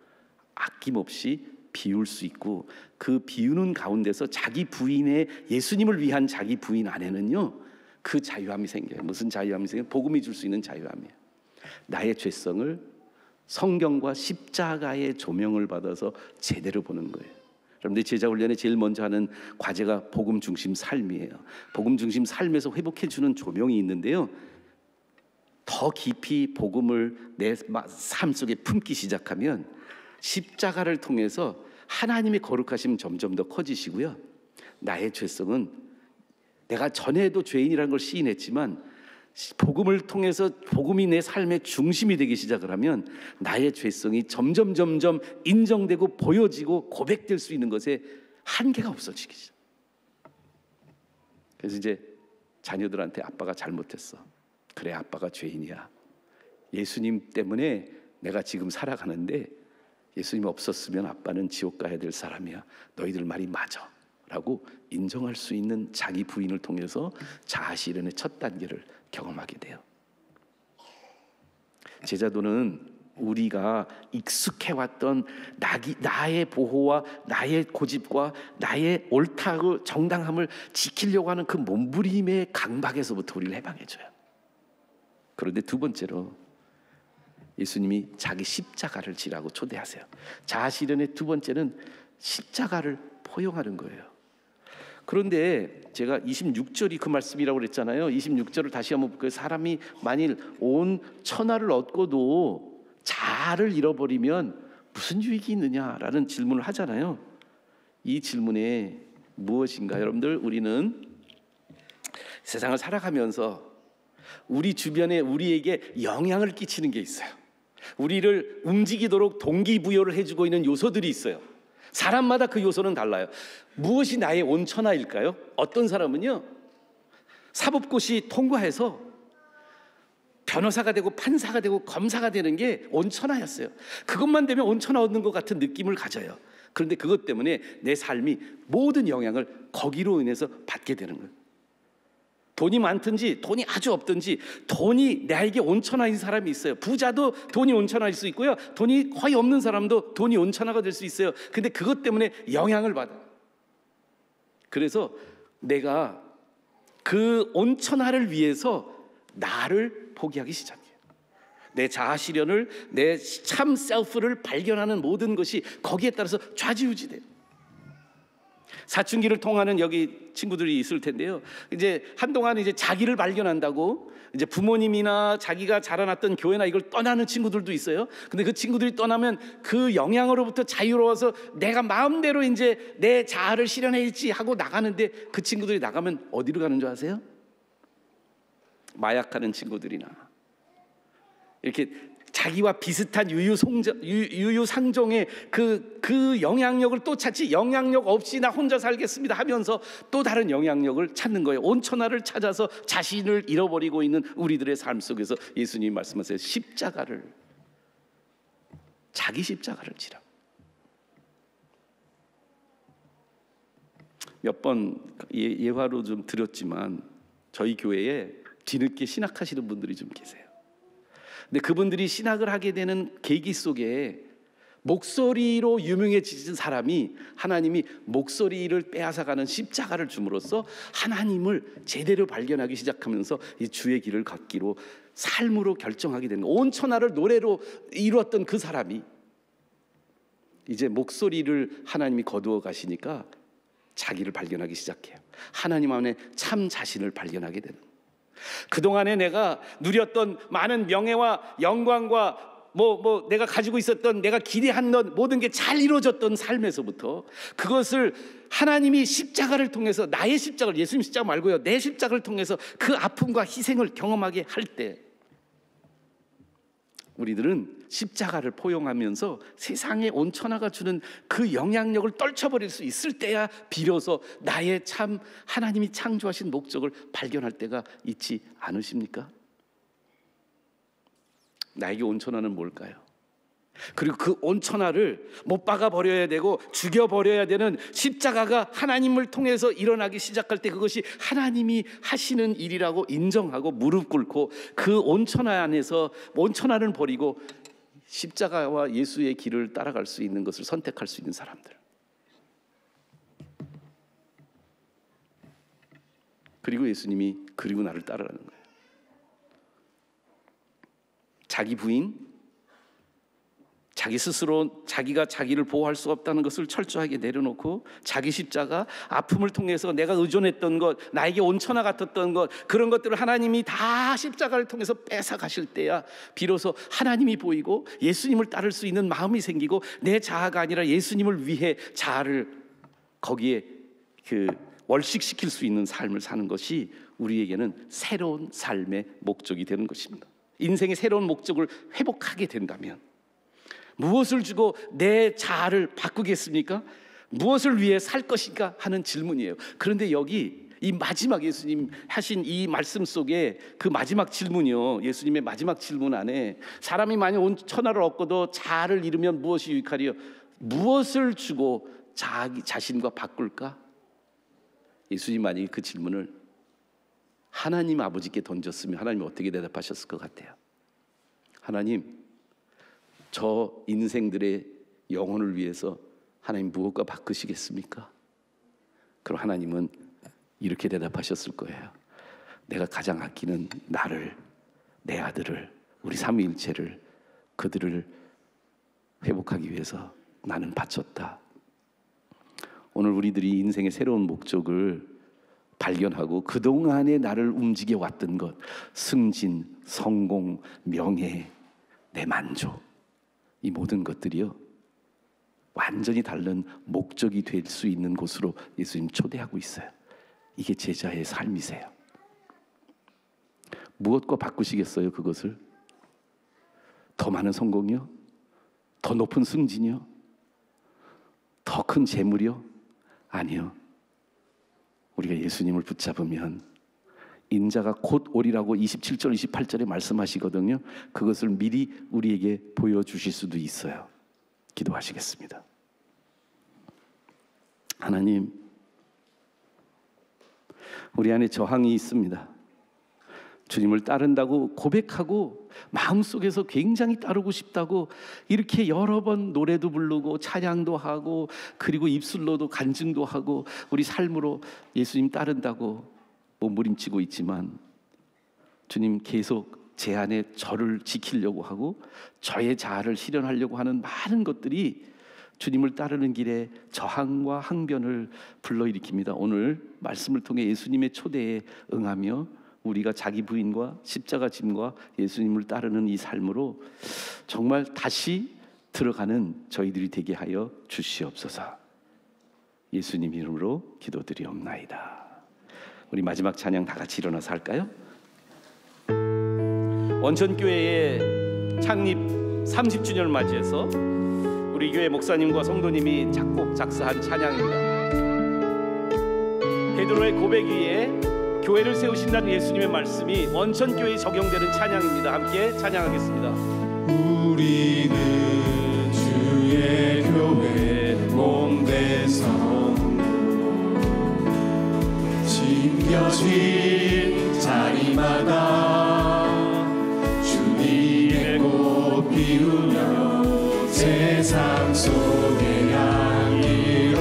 아낌없이 비울 수 있고, 그 비우는 가운데서 자기 부인의 예수님을 위한 자기 부인 안에는요 그 자유함이 생겨요. 무슨 자유함이 생겨요? 복음이 줄 수 있는 자유함이에요. 나의 죄성을 성경과 십자가의 조명을 받아서 제대로 보는 거예요. 여러분들 제자훈련에 제일 먼저 하는 과제가 복음 중심 삶이에요. 복음 중심 삶에서 회복해주는 조명이 있는데요, 더 깊이 복음을 내 삶 속에 품기 시작하면 십자가를 통해서 하나님의 거룩하심은 점점 더 커지시고요, 나의 죄성은 내가 전에도 죄인이라는 걸 시인했지만 복음을 통해서 복음이 내 삶의 중심이 되기 시작을 하면 나의 죄성이 점점 인정되고 보여지고 고백될 수 있는 것에 한계가 없어지기 시작. 그래서 이제 자녀들한테 아빠가 잘못했어. 그래, 아빠가 죄인이야. 예수님 때문에 내가 지금 살아가는데 예수님 없었으면 아빠는 지옥 가야 될 사람이야. 너희들 말이 맞아 라고 인정할 수 있는 자기 부인을 통해서 자아실현의 첫 단계를 경험하게 돼요. 제자도는 우리가 익숙해왔던 나의 보호와 나의 고집과 나의 옳다고 정당함을 지키려고 하는 그 몸부림의 강박에서부터 우리를 해방해줘요. 그런데 두 번째로 예수님이 자기 십자가를 지라고 초대하세요. 자아실현의 두 번째는 십자가를 포용하는 거예요. 그런데 제가 26절이 그 말씀이라고 그랬잖아요. 26절을 다시 한번 볼까요? 사람이 만일 온 천하를 얻고도 자아를 잃어버리면 무슨 유익이 있느냐라는 질문을 하잖아요. 이 질문에 무엇인가? 여러분들, 우리는 세상을 살아가면서 우리 주변에 우리에게 영향을 끼치는 게 있어요. 우리를 움직이도록 동기부여를 해주고 있는 요소들이 있어요. 사람마다 그 요소는 달라요. 무엇이 나의 온천하일까요? 어떤 사람은요, 사법고시 통과해서 변호사가 되고 판사가 되고 검사가 되는 게 온천하였어요. 그것만 되면 온천하 얻는 것 같은 느낌을 가져요. 그런데 그것 때문에 내 삶이 모든 영향을 거기로 인해서 받게 되는 거예요. 돈이 많든지 돈이 아주 없든지 돈이 나에게 온천하인 사람이 있어요. 부자도 돈이 온천할 수 있고요, 돈이 거의 없는 사람도 돈이 온천하가 될 수 있어요. 근데 그것 때문에 영향을 받아요. 그래서 내가 그 온천하를 위해서 나를 포기하기 시작해요. 내 자아 실현을, 내 참 셀프를 발견하는 모든 것이 거기에 따라서 좌지우지돼요. 사춘기를 통하는 여기 친구들이 있을 텐데요. 이제 한동안 이제 자기를 발견한다고 이제 부모님이나 자기가 자라났던 교회나 이걸 떠나는 친구들도 있어요. 근데 그 친구들이 떠나면 그 영향으로부터 자유로워서 내가 마음대로 이제 내 자아를 실현해야지 하고 나가는데, 그 친구들이 나가면 어디로 가는 줄 아세요? 마약하는 친구들이나 이렇게 자기와 비슷한 유유상종의 그 영향력을 또 찾지, 영향력 없이 나 혼자 살겠습니다 하면서 또 다른 영향력을 찾는 거예요. 온천하를 찾아서 자신을 잃어버리고 있는 우리들의 삶 속에서 예수님이 말씀하세요. 자기 십자가를 지라. 몇 번 예화로 좀 드렸지만 저희 교회에 뒤늦게 신학하시는 분들이 좀 계세요. 근데 그분들이 신학을 하게 되는 계기 속에 목소리로 유명해지신 사람이, 하나님이 목소리를 빼앗아가는 십자가를 줌으로써 하나님을 제대로 발견하기 시작하면서 이 주의 길을 걷기로 삶으로 결정하게 되는, 온 천하를 노래로 이루었던 그 사람이 이제 목소리를 하나님이 거두어 가시니까 자기를 발견하기 시작해요. 하나님 안에 참 자신을 발견하게 되는, 그동안에 내가 누렸던 많은 명예와 영광과 내가 가지고 있었던, 내가 기대한 모든 게 잘 이루어졌던 삶에서부터 그것을 하나님이 십자가를 통해서, 나의 십자가를, 예수님 십자가 말고요, 내 십자가를 통해서 그 아픔과 희생을 경험하게 할 때 우리들은 십자가를 포용하면서 세상에 온천하가 주는 그 영향력을 떨쳐버릴 수 있을 때야 비로소 나의 참 하나님이 창조하신 목적을 발견할 때가 있지 않으십니까? 나에게 온천하는 뭘까요? 그리고 그 온천하를 못 박아 버려야 되고 죽여 버려야 되는 십자가가 하나님을 통해서 일어나기 시작할 때 그것이 하나님이 하시는 일이라고 인정하고 무릎 꿇고 그 온천하 안에서 온천하를 버리고 십자가와 예수의 길을 따라갈 수 있는 것을 선택할 수 있는 사람들. 그리고 예수님이 그리고 나를 따르라는 거예요. 자기 부인, 자기 스스로 자기가 자기를 보호할 수 없다는 것을 철저하게 내려놓고 자기 십자가, 아픔을 통해서 내가 의존했던 것, 나에게 온천하 같았던 것, 그런 것들을 하나님이 다 십자가를 통해서 뺏어가실 때야 비로소 하나님이 보이고 예수님을 따를 수 있는 마음이 생기고 내 자아가 아니라 예수님을 위해 자아를 거기에 월식시킬 수 있는 삶을 사는 것이 우리에게는 새로운 삶의 목적이 되는 것입니다. 인생의 새로운 목적을 회복하게 된다면 무엇을 주고 내 자아를 바꾸겠습니까? 무엇을 위해 살 것인가 하는 질문이에요. 그런데 여기 이 마지막 예수님 하신 이 말씀 속에 그 마지막 질문이요, 예수님의 마지막 질문 안에 사람이 만약 온천하를 얻고도 자아를 잃으면 무엇이 유익하리요? 무엇을 주고 자기 자신과 바꿀까? 예수님 만약에 그 질문을 하나님 아버지께 던졌으면 하나님이 어떻게 대답하셨을 것 같아요? 하나님, 저 인생들의 영혼을 위해서 하나님 무엇과 바꾸시겠습니까? 그럼 하나님은 이렇게 대답하셨을 거예요. 내가 가장 아끼는 나를, 내 아들을, 우리 삼위일체를, 그들을 회복하기 위해서 나는 바쳤다. 오늘 우리들이 인생의 새로운 목적을 발견하고 그동안에 나를 움직여 왔던 것, 승진, 성공, 명예, 내 만족, 이 모든 것들이요 완전히 다른 목적이 될 수 있는 곳으로 예수님 초대하고 있어요. 이게 제자의 삶이세요. 무엇과 바꾸시겠어요? 그것을 더 많은 성공이요? 더 높은 승진이요? 더 큰 재물이요? 아니요. 우리가 예수님을 붙잡으면 인자가 곧 오리라고 27절 28절에 말씀하시거든요. 그것을 미리 우리에게 보여주실 수도 있어요. 기도하시겠습니다. 하나님, 우리 안에 저항이 있습니다. 주님을 따른다고 고백하고 마음속에서 굉장히 따르고 싶다고 이렇게 여러 번 노래도 부르고 찬양도 하고 그리고 입술로도 간증도 하고 우리 삶으로 예수님 따른다고 몸부림치고 있지만 주님 계속 제 안에 저를 지키려고 하고 저의 자아를 실현하려고 하는 많은 것들이 주님을 따르는 길에 저항과 항변을 불러일으킵니다. 오늘 말씀을 통해 예수님의 초대에 응하며 우리가 자기 부인과 십자가 짐과 예수님을 따르는 이 삶으로 정말 다시 들어가는 저희들이 되게 하여 주시옵소서. 예수님 이름으로 기도드리옵나이다. 우리 마지막 찬양 다 같이 일어나서 할까요? 원천교회의 창립 30주년을 맞이해서 우리 교회 목사님과 성도님이 작곡 작사한 찬양입니다. 베드로의 고백 위에 교회를 세우신다는 예수님의 말씀이 원천교회에 적용되는 찬양입니다. 함께 찬양하겠습니다. 우리는 주의 교회 몸된 성도, 숨겨진 자리마다 주님의 꽃 피우며 세상 속의 향기로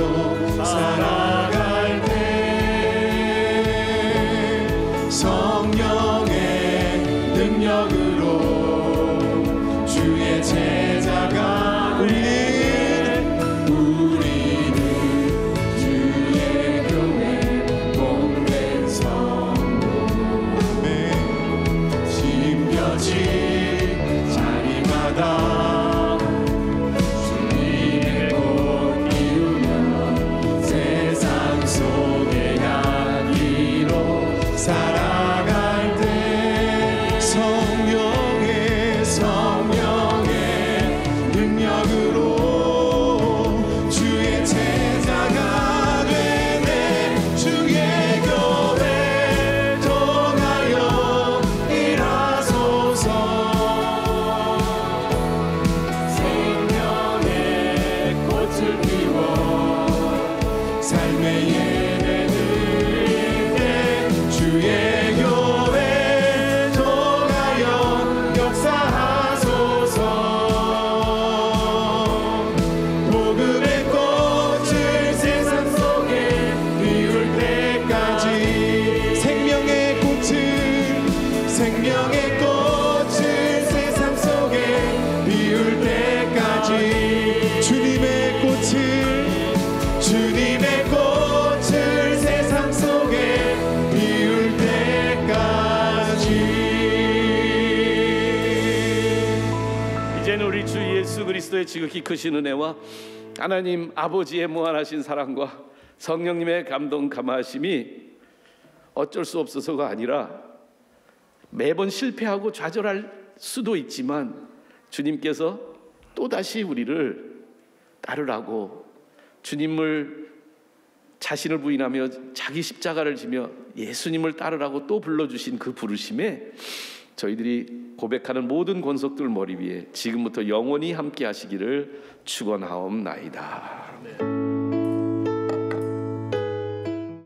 살아갈 때 성령의 능력으로 주의 제자가 우리는 주의 교회 몸된 성도, 심겨진 자리마다 주님의 주 예수 그리스도의 지극히 크신 은혜와 하나님 아버지의 무한하신 사랑과 성령님의 감동 감화하심이 어쩔 수 없어서가 아니라 매번 실패하고 좌절할 수도 있지만 주님께서 또다시 우리를 따르라고 주님을 자신을 부인하며 자기 십자가를 지며 예수님을 따르라고 또 불러주신 그 부르심에 저희들이 고백하는 모든 권속들 머리 위에 지금부터 영원히 함께 하시기를 축원하옵나이다.